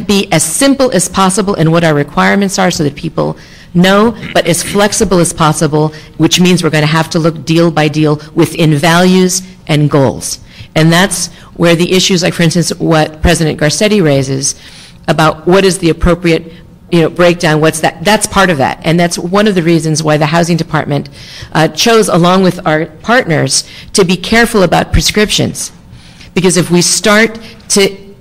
S1: be as simple as possible in what our requirements are so that people know, but as flexible as possible, which means we're going to have to look deal by deal within values and goals. And that's where the issues, like for instance what President Garcetti raises about what is the appropriate, you know, breakdown, what's that, that's part of that. And that's one of the reasons why the Housing Department chose, along with our partners, to be careful about prescriptions. Because if we start to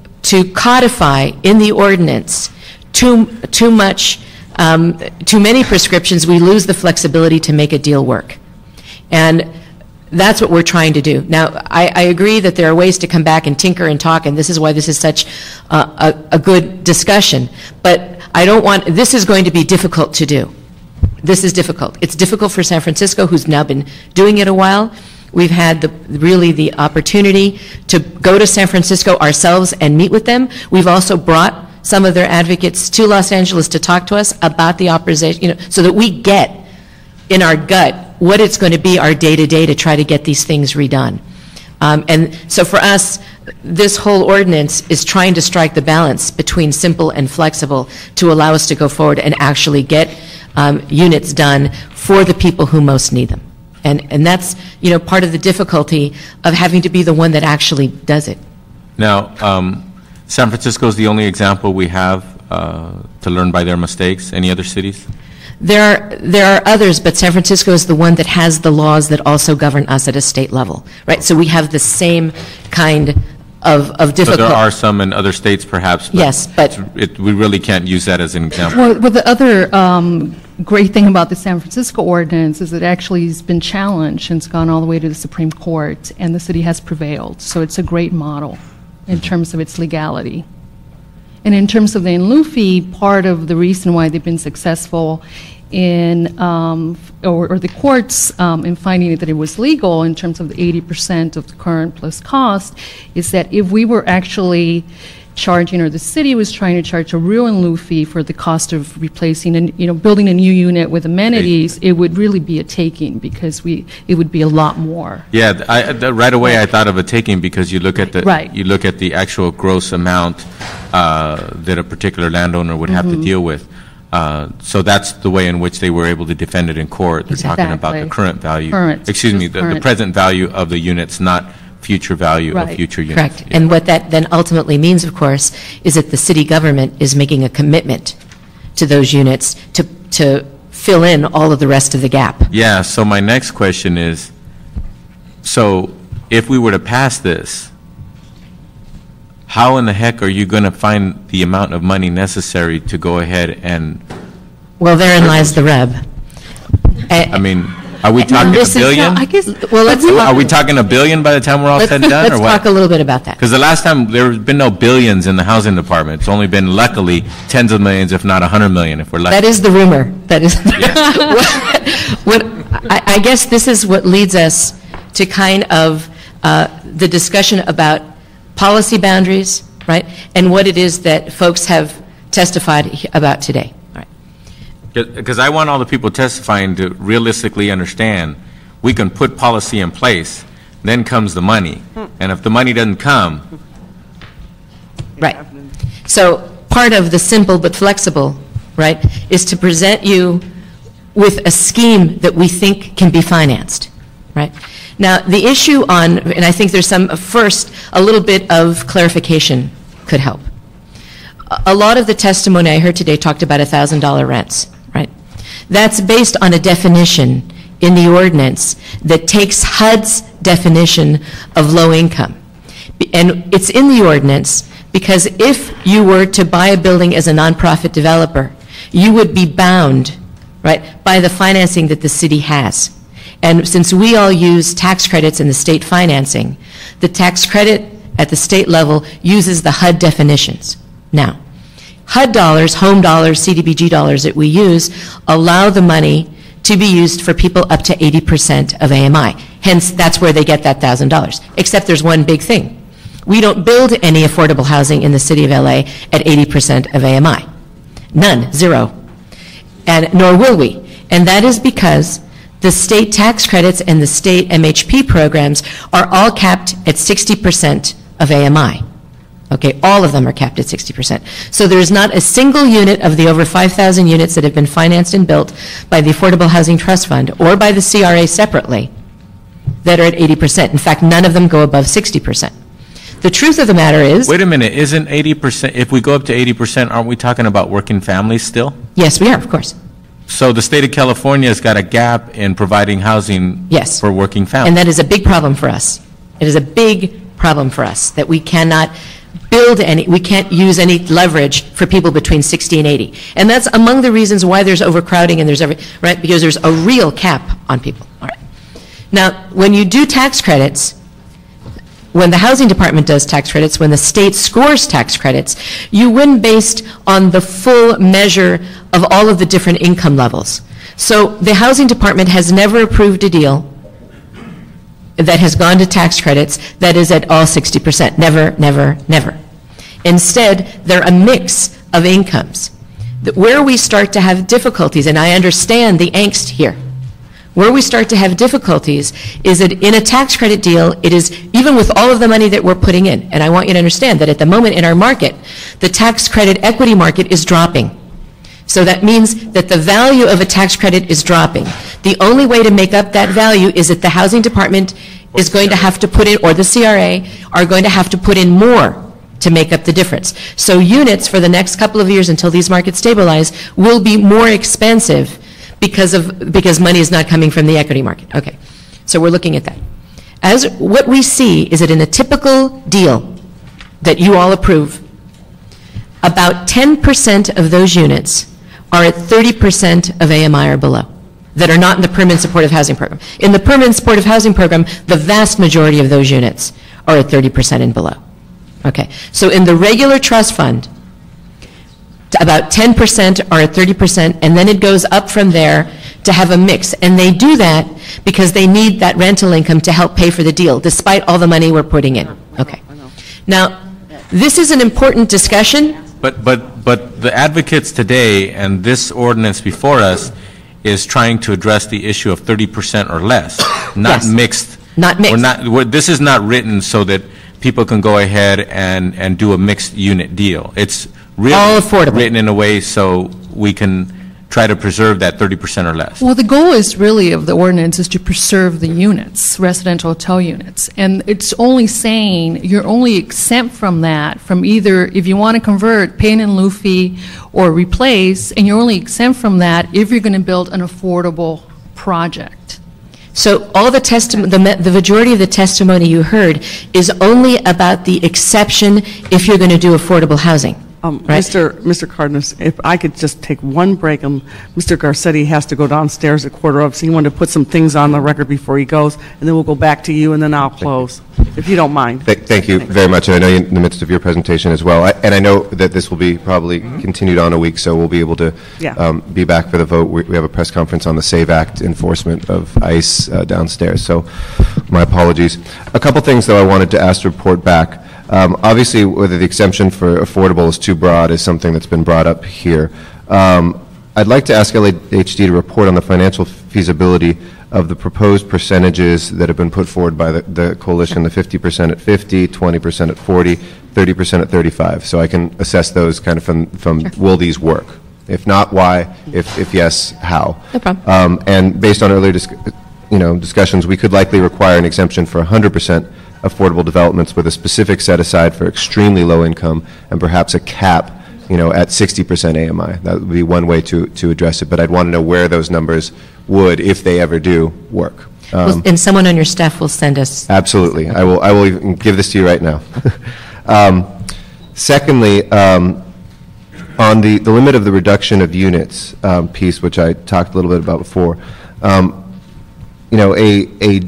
S1: codify in the ordinance too many prescriptions, we lose the flexibility to make a deal work. And that's what we're trying to do. Now, I agree that there are ways to come back and tinker and talk, and this is why this is such a good discussion. But I don't want, this is going to be difficult to do. This is difficult. It's difficult for San Francisco, who's now been doing it a while. We've had really the opportunity to go to San Francisco ourselves and meet with them. We've also brought some of their advocates to Los Angeles to talk to us about the opposition, you know, so that we get in our gut what it's going to be our day-to-day to try to get these things redone. And so for us, this whole ordinance is trying to strike the balance between simple and flexible to allow us to go forward and actually get units done for the people who most need them. And that's, you know, part of the difficulty of having to be the one that actually does it.
S18: Now, San Francisco is the only example we have to learn by their mistakes. Any other cities?
S1: There are others, but San Francisco is the one that has the laws that also govern us at a state level, right? So we have the same kind of difficult.
S18: So there are some in other states, perhaps. But
S1: yes, but
S18: we really can't use that as an example.
S3: Well, the other great thing about the San Francisco ordinance is it actually has been challenged and it's gone all the way to the Supreme Court, and the city has prevailed. So it's a great model in terms of its legality. And in terms of the in lieu fee, part of the reason why they've been successful in, or the courts in finding that it was legal in terms of the 80% of the current plus cost, is that if we were actually charging, or the city was trying to charge a real in lieu fee for the cost of replacing and, you know, building a new unit with amenities, it would really be a taking, because it would be a lot more.
S18: Yeah, right away I thought of a taking, because you look at the actual gross amount that a particular landowner would have to deal with. So that's the way in which they were able to defend it in court. They're talking about the current value. The present value of the units, not future value of future units.
S1: Correct. Yeah. And what that then ultimately means, of course, is that the city government is making a commitment to those units to fill in all of the rest of the gap.
S18: Yeah, so my next question is, so if we were to pass this, how in the heck are you going to find the amount of money necessary to go ahead and...
S1: Well, therein lies the rub.
S18: I mean, are we talking a billion? Are we talking a billion by the time we're all said and done, or what?
S1: Let's talk a little bit about that.
S18: Because the last time, there's been no billions in the housing department. It's only been, luckily, tens of millions, if not 100 million, if we're lucky.
S1: That is the rumor. That is. I guess this is what leads us to kind of the discussion about policy boundaries, right, and what it is that folks have testified about today.
S18: Because I want all the people testifying to realistically understand we can put policy in place, then comes the money. And if the money doesn't come...
S1: Right. So part of the simple but flexible, right, is to present you with a scheme that we think can be financed, right? Now, the issue on, and I think there's first, a little bit of clarification could help. A lot of the testimony I heard today talked about $1,000 rents. Right? That's based on a definition in the ordinance that takes HUD's definition of low income. And it's in the ordinance because if you were to buy a building as a nonprofit developer, you would be bound, right, by the financing that the city has. And since we all use tax credits in the state financing, the tax credit at the state level uses the HUD definitions. Now, HUD dollars, home dollars, CDBG dollars that we use allow the money to be used for people up to 80% of AMI. Hence, that's where they get that $1,000. Except there's one big thing. We don't build any affordable housing in the city of LA at 80% of AMI. None, zero. And nor will we. And that is because the state tax credits and the state MHP programs are all capped at 60% of AMI. Okay, all of them are capped at 60%. So there is not a single unit of the over 5,000 units that have been financed and built by the Affordable Housing Trust Fund or by the CRA separately that are at 80%. In fact, none of them go above 60%. The truth of the matter is...
S18: Wait a minute, isn't 80%, if we go up to 80%, aren't we talking about working families still?
S1: Yes, we are, of course.
S18: So the state of California has got a gap in providing housing
S1: Yes.
S18: for working families.
S1: And that is a big problem for us. It is a big problem for us that we cannot build any, we can't use any leverage for people between 60 and 80. And that's among the reasons why there's overcrowding and there's right, because there's a real cap on people. All right. Now, when you do tax credits, when the housing department does tax credits, when the state scores tax credits, you win based on the full measure of all of the different income levels. So the housing department has never approved a deal that has gone to tax credits that is at all 60%. Never, never, never. Instead, they're a mix of incomes. Where we start to have difficulties, and I understand the angst here, where we start to have difficulties is that in a tax credit deal, it is, even with all of the money that we're putting in, and I want you to understand that at the moment in our market, the tax credit equity market is dropping. So that means that the value of a tax credit is dropping. The only way to make up that value is that the housing department is going to have to put in, or the CRA, are going to have to put in more to make up the difference. So units for the next couple of years until these markets stabilize will be more expensive because money is not coming from the equity market. Okay, so we're looking at that. As what we see is that in a typical deal that you all approve, about 10% of those units are at 30% of AMI or below that are not in the permanent supportive housing program. In the permanent supportive housing program, the vast majority of those units are at 30% and below. Okay, so in the regular trust fund, about 10% are at 30%, and then it goes up from there to have a mix. And they do that because they need that rental income to help pay for the deal, despite all the money we're putting in. Okay. Now, this is an important discussion.
S18: But the advocates today and this ordinance before us is trying to address the issue of 30% or less, not
S1: Yes.
S18: mixed.
S1: Not mixed.
S18: This is not written so that people can go ahead and do a mixed unit deal. It's really
S1: All affordable.
S18: written in a way so we can try to preserve that 30% or less.
S3: Well, the goal is really of the ordinance is to preserve the units, residential hotel units. And it's only saying you're only exempt from that, from either if you want to convert, pay an in lieu fee, or replace, and you're only exempt from that if you're going to build an affordable project.
S1: So all the testimony, the majority of the testimony you heard is only about the exception if you're going to do affordable housing. Right.
S2: Mr. Cardenas, if I could just take one break, Mr. Garcetti has to go downstairs at 1:15, so he wanted to put some things on the record before he goes, and then we'll go back to you, and then I'll close, if you don't mind.
S15: Thank you very much, and I know you're in the midst of your presentation as well. And I know that this will be probably continued on a week, so we'll be able to be back for the vote. We have a press conference on the SAVE Act enforcement of ICE downstairs, so my apologies. A couple things, though, I wanted to ask to report back. Obviously, whether the exemption for affordable is too broad is something that's been brought up here. I'd like to ask LAHD to report on the financial feasibility of the proposed percentages that have been put forward by the coalition, the 50% at 50, 20% at 40, 30% at 35. So I can assess those kind of from will these work? If not, why? If yes, how?
S1: No problem.
S15: And based on earlier discussions, we could likely require an exemption for 100% affordable developments with a specific set aside for extremely low income and perhaps a cap, at 60% AMI. That would be one way to address it, but I'd want to know where those numbers would if they ever do work.
S1: And someone on your staff will send us.
S15: Absolutely. I will even give this to you right now. Secondly, on the limit of the reduction of units piece, which I talked a little bit about before, you know, a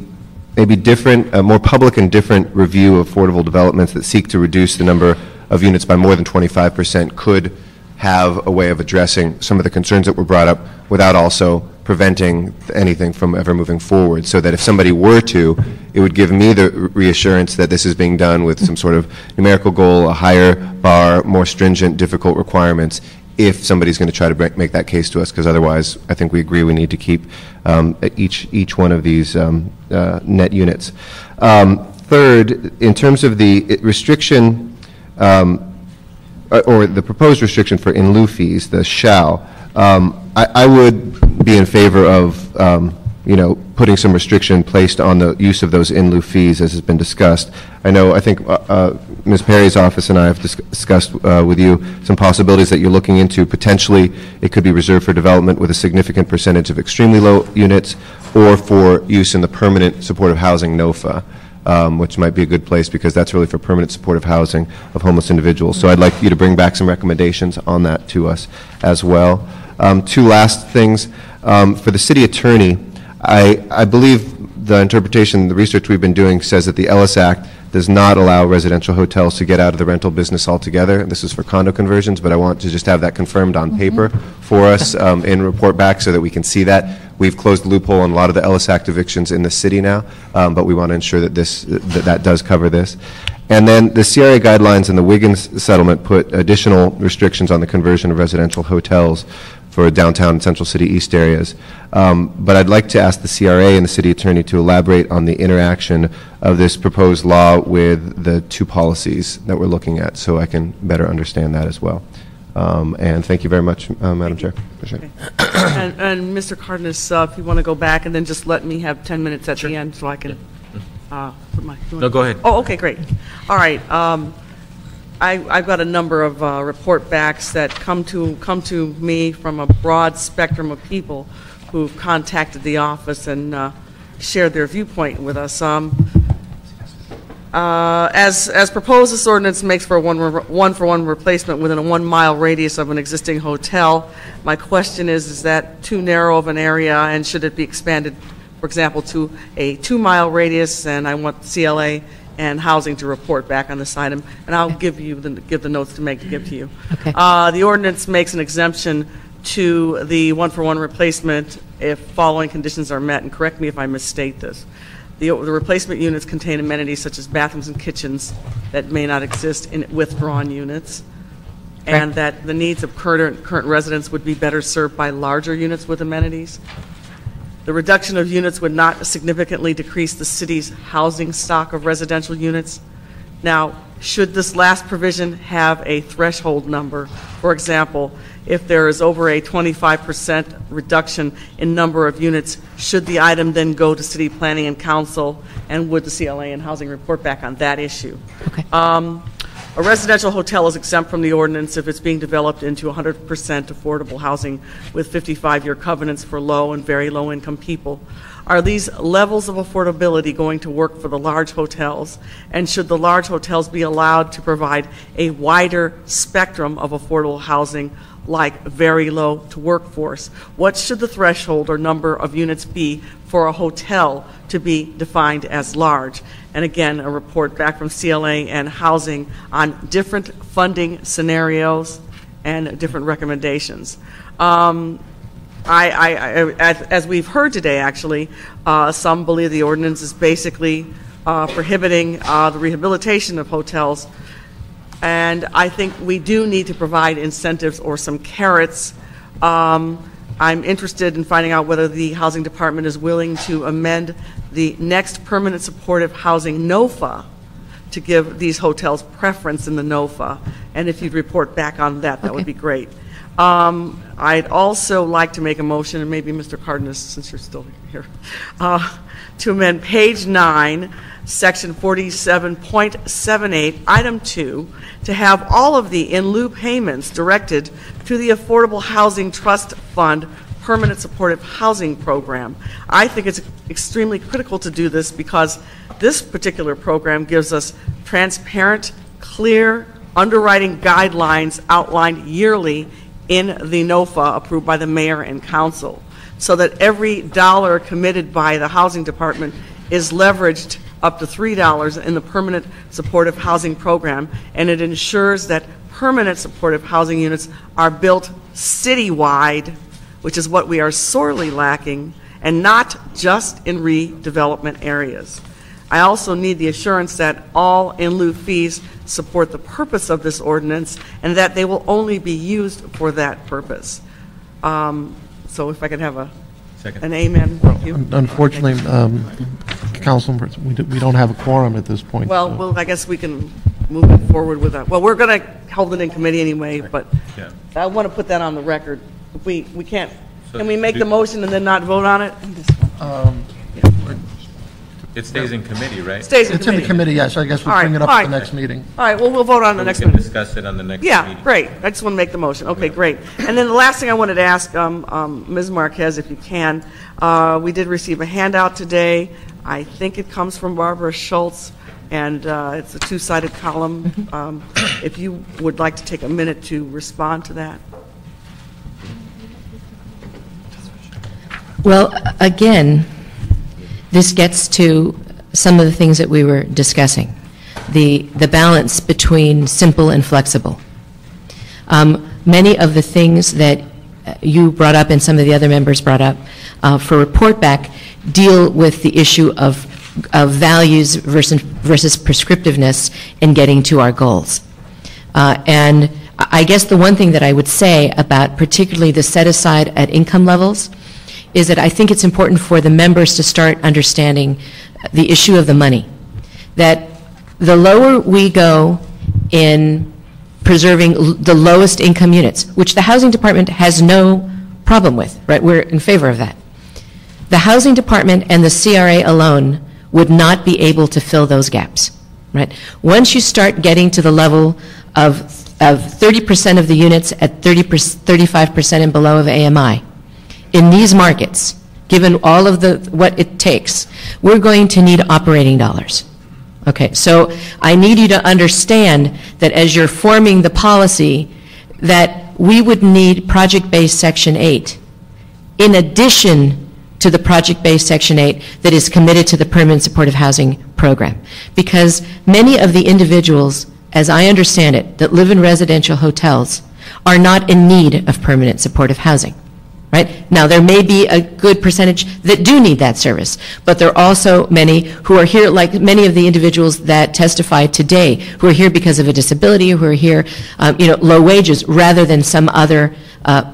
S15: maybe different, a more public and different review of affordable developments that seek to reduce the number of units by more than 25% could have a way of addressing some of the concerns that were brought up without also preventing anything from ever moving forward, so that if somebody were to, it would give me the reassurance that this is being done with some sort of numerical goal, a higher bar, more stringent, difficult requirements, if somebody's going to try to make that case to us, because otherwise I think we agree we need to keep each one of these net units. Third, in terms of the restriction, or the proposed restriction for in lieu fees, the shall, I would be in favor of, you know, putting some restriction placed on the use of those in lieu fees, as has been discussed. I think Ms. Perry's office and I have discussed with you some possibilities that you're looking into. Potentially, it could be reserved for development with a significant percentage of extremely low units, or for use in the permanent supportive housing NOFA. Which might be a good place, because that's really for permanent supportive housing of homeless individuals. So I'd like you to bring back some recommendations on that to us as well. Two last things. For the city attorney, I believe the interpretation, the research we've been doing says that the Ellis Act does not allow residential hotels to get out of the rental business altogether. This is for condo conversions, but I want to just have that confirmed on paper for us in report back, so that we can see that. We've closed the loophole on a lot of the Ellis Act evictions in the city now, but we want to ensure that that does cover this. And then the CRA guidelines and the Wiggins settlement put additional restrictions on the conversion of residential hotels for downtown and central city east areas. But I'd like to ask the CRA and the city attorney to elaborate on the interaction of this proposed law with the two policies that we're looking at, so I can better understand that as well. And thank you very much, Madam Chair. Appreciate it.
S2: And Mr. Cardenas, if you want to go back and then just let me have 10 minutes at the end so I can put my...
S18: No, go ahead.
S2: Oh, okay, great. All right. I've got a number of report backs that come to me from a broad spectrum of people who've contacted the office and shared their viewpoint with us. As proposed, this ordinance makes for a one-for-one replacement within a 1 mile radius of an existing hotel. My question is that too narrow of an area, and should it be expanded, for example, to a 2 mile radius? And I want CLA and housing to report back on this item, and I'll give the notes to give to you.
S1: Okay.
S2: The ordinance makes an exemption to the one-for-one replacement if following conditions are met, and correct me if I misstate this. The replacement units contain amenities such as bathrooms and kitchens that may not exist in withdrawn units, and that the needs of current residents would be better served by larger units with amenities. The reduction of units would not significantly decrease the city's housing stock of residential units. Now, should this last provision have a threshold number? For example, if there is over a 25% reduction in number of units, should the item then go to City Planning and Council, and would the CLA and Housing report back on that issue?
S1: Okay.
S2: A residential hotel is exempt from the ordinance if it's being developed into 100% affordable housing with 55-year covenants for low and very low-income people. Are these levels of affordability going to work for the large hotels? And should the large hotels be allowed to provide a wider spectrum of affordable housing, like very low to workforce? What should the threshold or number of units be for a hotel to be defined as large? And again, a report back from CLA and Housing on different funding scenarios and different recommendations. As we've heard today, actually, some believe the ordinance is basically prohibiting the rehabilitation of hotels. And I think we do need to provide incentives or some carrots. I'm interested in finding out whether the Housing Department is willing to amend the next permanent supportive housing NOFA to give these hotels preference in the NOFA. And if you'd report back on that, that would be great. I'd also like to make a motion, and maybe Mr. Cardenas, since you're still here, to amend page 9, section 47.78, item 2, to have all of the in lieu payments directed to the Affordable Housing Trust Fund permanent supportive housing program. I think it's extremely critical to do this because this particular program gives us transparent, clear underwriting guidelines outlined yearly in the NOFA approved by the mayor and council, so that every dollar committed by the housing department is leveraged up to $3 in the permanent supportive housing program, and it ensures that permanent supportive housing units are built citywide, which is what we are sorely lacking, and not just in redevelopment areas. I also need the assurance that all in lieu fees support the purpose of this ordinance and that they will only be used for that purpose. So if I could have an amen. Thank you.
S4: Unfortunately, Councilman, we don't have a quorum at this point.
S2: Well, I guess we can move it forward with that. Well, we're going to hold it in committee anyway, but I want to put that on the record. If we can't, can we make the motion and then not vote on it?
S18: It stays in committee, right?
S2: Stays in
S4: It's in the committee, yes. I guess we'll bring it up at the next meeting.
S2: All right, well, we'll vote on the next
S18: meeting.
S2: meeting.
S18: We can discuss it on the next
S2: Yeah,
S18: meeting.
S2: great. I just want to make the motion. Okay, great. And then the last thing I wanted to ask Ms. Marquez, if you can, we did receive a handout today. I think it comes from Barbara Schultz, and it's a two-sided column. If you would like to take a minute to respond to that.
S1: Well, again, this gets to some of the things that we were discussing, the balance between simple and flexible. Many of the things that you brought up and some of the other members brought up for report back deal with the issue of values versus prescriptiveness in getting to our goals. And I guess the one thing that I would say about particularly the set aside at income levels is that I think it's important for the members to start understanding the issue of the money. That the lower we go in preserving the lowest income units, which the housing department has no problem with, right? We're in favor of that. The housing department and the CRA alone would not be able to fill those gaps, right? Once you start getting to the level of 30% of the units at 35% and below of AMI, in these markets, given all of what it takes, we're going to need operating dollars. Okay, so I need you to understand that as you're forming the policy, that we would need project-based Section 8 in addition to the project-based Section 8 that is committed to the permanent supportive housing program. Because many of the individuals, as I understand it, that live in residential hotels are not in need of permanent supportive housing. Right? Now, there may be a good percentage that do need that service, but there are also many who are here, like many of the individuals that testified today, who are here because of a disability, who are here, low wages, rather than some other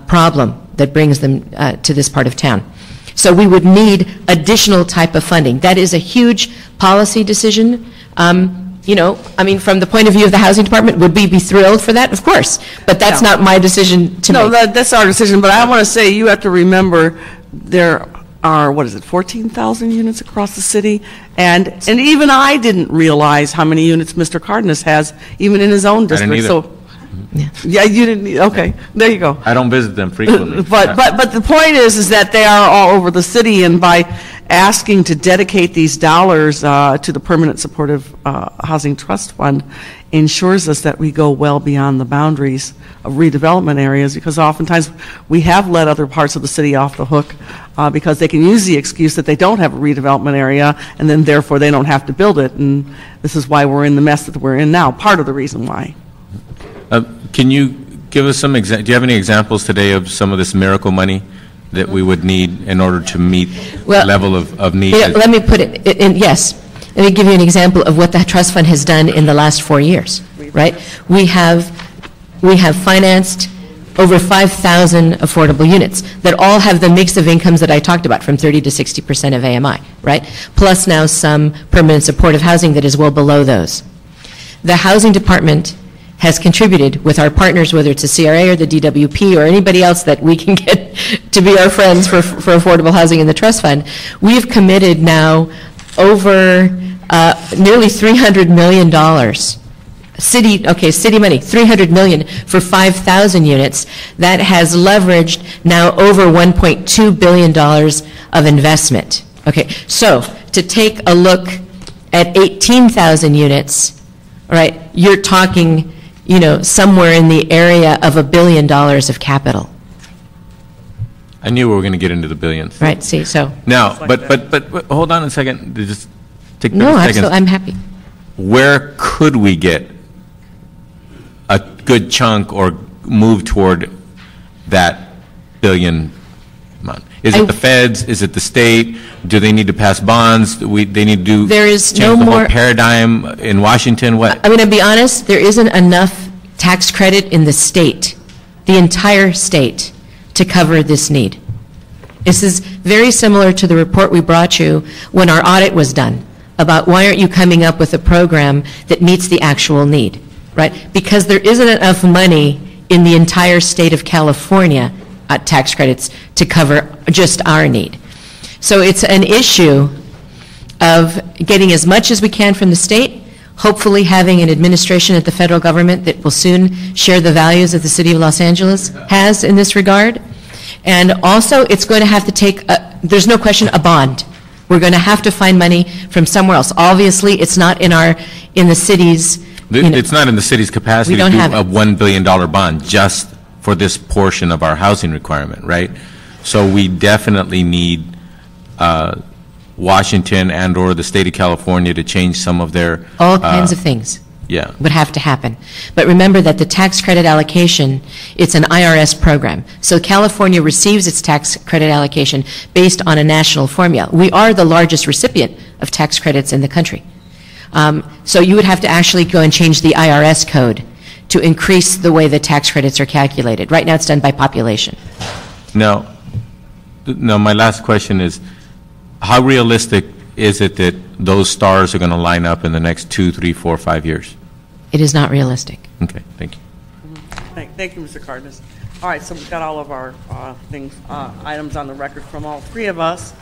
S1: problem that brings them to this part of town. So we would need additional type of funding. That is a huge policy decision. From the point of view of the housing department, would we be thrilled for that? Of course, but that's not my decision to make.
S2: No, that's our decision, but I want to say you have to remember there are, 14,000 units across the city, and even I didn't realize how many units Mr. Cardenas has, even in his own district.
S18: I didn't either.
S2: Yeah, you didn't, okay, there you go.
S18: I don't visit them frequently.
S2: But the point is that they are all over the city, and by asking to dedicate these dollars to the Permanent Supportive Housing Trust Fund ensures us that we go well beyond the boundaries of redevelopment areas, because oftentimes we have let other parts of the city off the hook because they can use the excuse that they don't have a redevelopment area, and then therefore they don't have to build it, and this is why we're in the mess that we're in now, part of the reason why.
S18: Can you give us do you have any examples today of some of this miracle money that we would need in order to meet the level of need?
S1: Yeah, let me put it in, yes. Let me give you an example of what that trust fund has done in the last 4 years, right? We have financed over 5,000 affordable units that all have the mix of incomes that I talked about, from 30 to 60% of AMI, right? Plus now some permanent supportive housing that is well below those. The housing department has contributed with our partners, whether it's a CRA or the DWP or anybody else that we can get to be our friends for affordable housing in the trust fund. We've committed now over nearly $300 million city money, 300 million for 5,000 units. That has leveraged now over $1.2 billion of investment. Okay, so to take a look at 18,000 units, all right, you're talking, you know, somewhere in the area of $1 billion of capital.
S18: I knew we were going to get into the billions.
S1: Right, see, so.
S18: Now, but hold on a second. Just take 30
S1: No,
S18: seconds.
S1: absolutely, I'm happy.
S18: Where could we get a good chunk or move toward that billion amount? Is it the feds? Is it the state? Do they need to pass bonds? They need to do
S1: There is
S18: change
S1: no
S18: the
S1: more
S18: whole paradigm in Washington? What?
S1: I'm going to be honest, there isn't enough tax credit in the state, the entire state, to cover this need. This is very similar to the report we brought you when our audit was done about why aren't you coming up with a program that meets the actual need, right? Because there isn't enough money in the entire state of California tax credits to cover just our need. So it's an issue of getting as much as we can from the state, hopefully having an administration at the federal government that will soon share the values that the city of Los Angeles has in this regard. And also, it's going to have to take, there's no question, a bond. We're going to have to find money from somewhere else. Obviously, it's not in the city's,
S18: It's not in the city's capacity
S1: We
S18: to
S1: don't
S18: do
S1: have
S18: a $1 billion bond just for this portion of our housing requirement, right? So we definitely need Washington and/or the state of California to change some of their
S1: all kinds of things.
S18: Yeah.
S1: Would have to happen. But remember that the tax credit allocation, it's an IRS program. So California receives its tax credit allocation based on a national formula. We are the largest recipient of tax credits in the country. So you would have to actually go and change the IRS code to increase the way the tax credits are calculated. Right now it's done by population.
S18: Now, my last question is, how realistic is it that those stars are going to line up in the next 2, 3, 4, 5 years?
S1: It is not realistic.
S18: Okay, thank you.
S2: Thank you, Mr. Cardenas. All right, so we've got all of our items on the record from all three of us,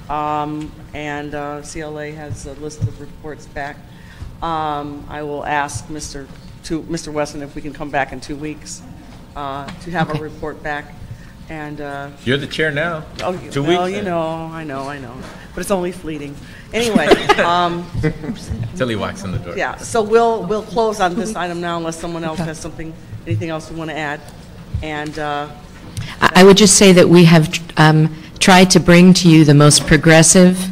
S2: and CLA has a list of reports back. I will ask Mr. Wesson if we can come back in 2 weeks to have a report back. And
S18: you're the chair now.
S2: Oh,
S18: 2
S2: well,
S18: weeks.
S2: you know, I know, but it's only fleeting. Anyway,
S18: Till he walks in the door.
S2: yeah. So we'll close on this item now, unless someone else has anything else you want to add. And
S1: I would just say that we have tried to bring to you the most progressive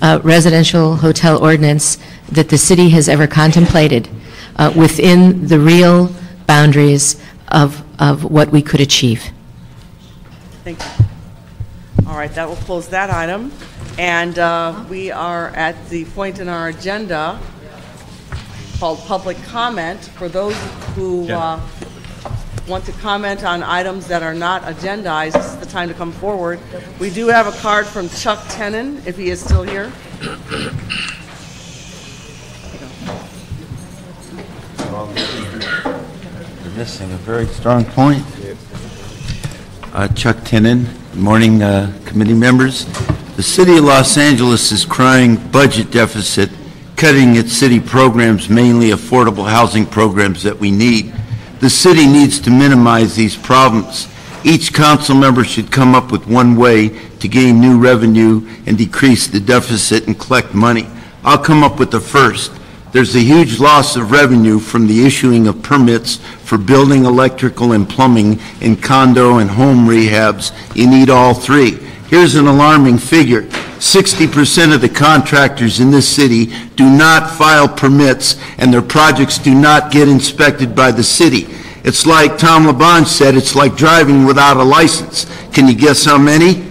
S1: residential hotel ordinance that the city has ever contemplated within the real boundaries of what we could achieve.
S2: Thank you. All right, that will close that item. And we are at the point in our agenda called public comment. For those who want to comment on items that are not agendized, this is the time to come forward. We do have a card from Chuck Tenon, if he is still here.
S5: You're missing a very strong point. Chuck Tenon, good morning, committee members. The city of Los Angeles is crying budget deficit, cutting its city programs, mainly affordable housing programs that we need. The city needs to minimize these problems. Each council member should come up with one way to gain new revenue and decrease the deficit and collect money. I'll come up with the first. There's a huge loss of revenue from the issuing of permits for building, electrical, and plumbing in condo and home rehabs. You need all three. Here's an alarming figure. 60% of the contractors in this city do not file permits, and their projects do not get inspected by the city. It's like Tom LeBon said, it's like driving without a license. Can you guess how many?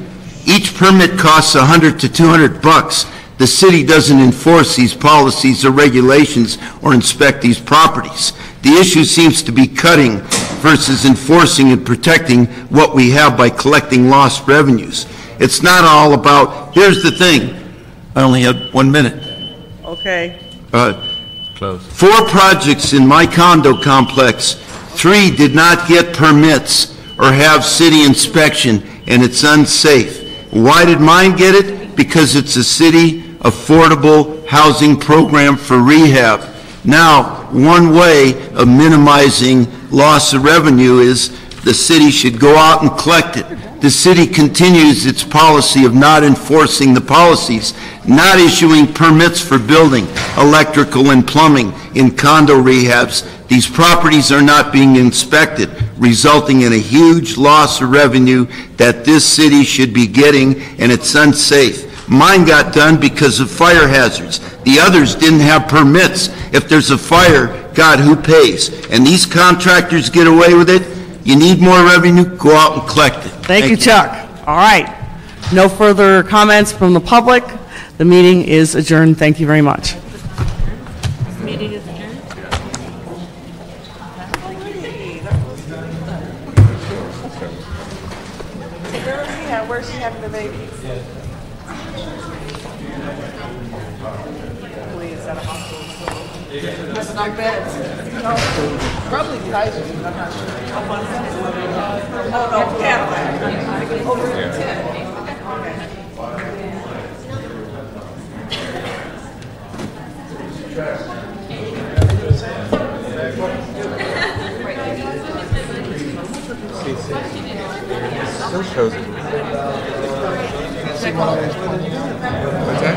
S5: Each permit costs $100 to $200. The city doesn't enforce these policies or regulations or inspect these properties. The issue seems to be cutting versus enforcing and protecting what we have by collecting lost revenues. It's not all about, here's the thing, I only have 1 minute.
S2: Okay.
S18: Close.
S5: 4 projects in my condo complex, 3 did not get permits or have city inspection, and it's unsafe. Why did mine get it? Because it's a city affordable housing program for rehab. Now, one way of minimizing loss of revenue is the city should go out and collect it. The city continues its policy of not enforcing the policies, not issuing permits for building, electrical and plumbing in condo rehabs. These properties are not being inspected, resulting in a huge loss of revenue that this city should be getting, and it's unsafe. Mine got done because of fire hazards. The others didn't have permits. If there's a fire, God, who pays? And these contractors get away with it. You need more revenue, go out and collect it.
S2: Thank you, Chuck. All right. No further comments from the public. The meeting is adjourned. Thank you very much.
S1: Meeting is adjourned.
S2: Where's she having the baby? Is that a hospital? That's not beds. No, probably Kaiser. I'm not sure. Oh, no, Cadillac. Over 10.
S4: Still shows it. See one of those. What's that?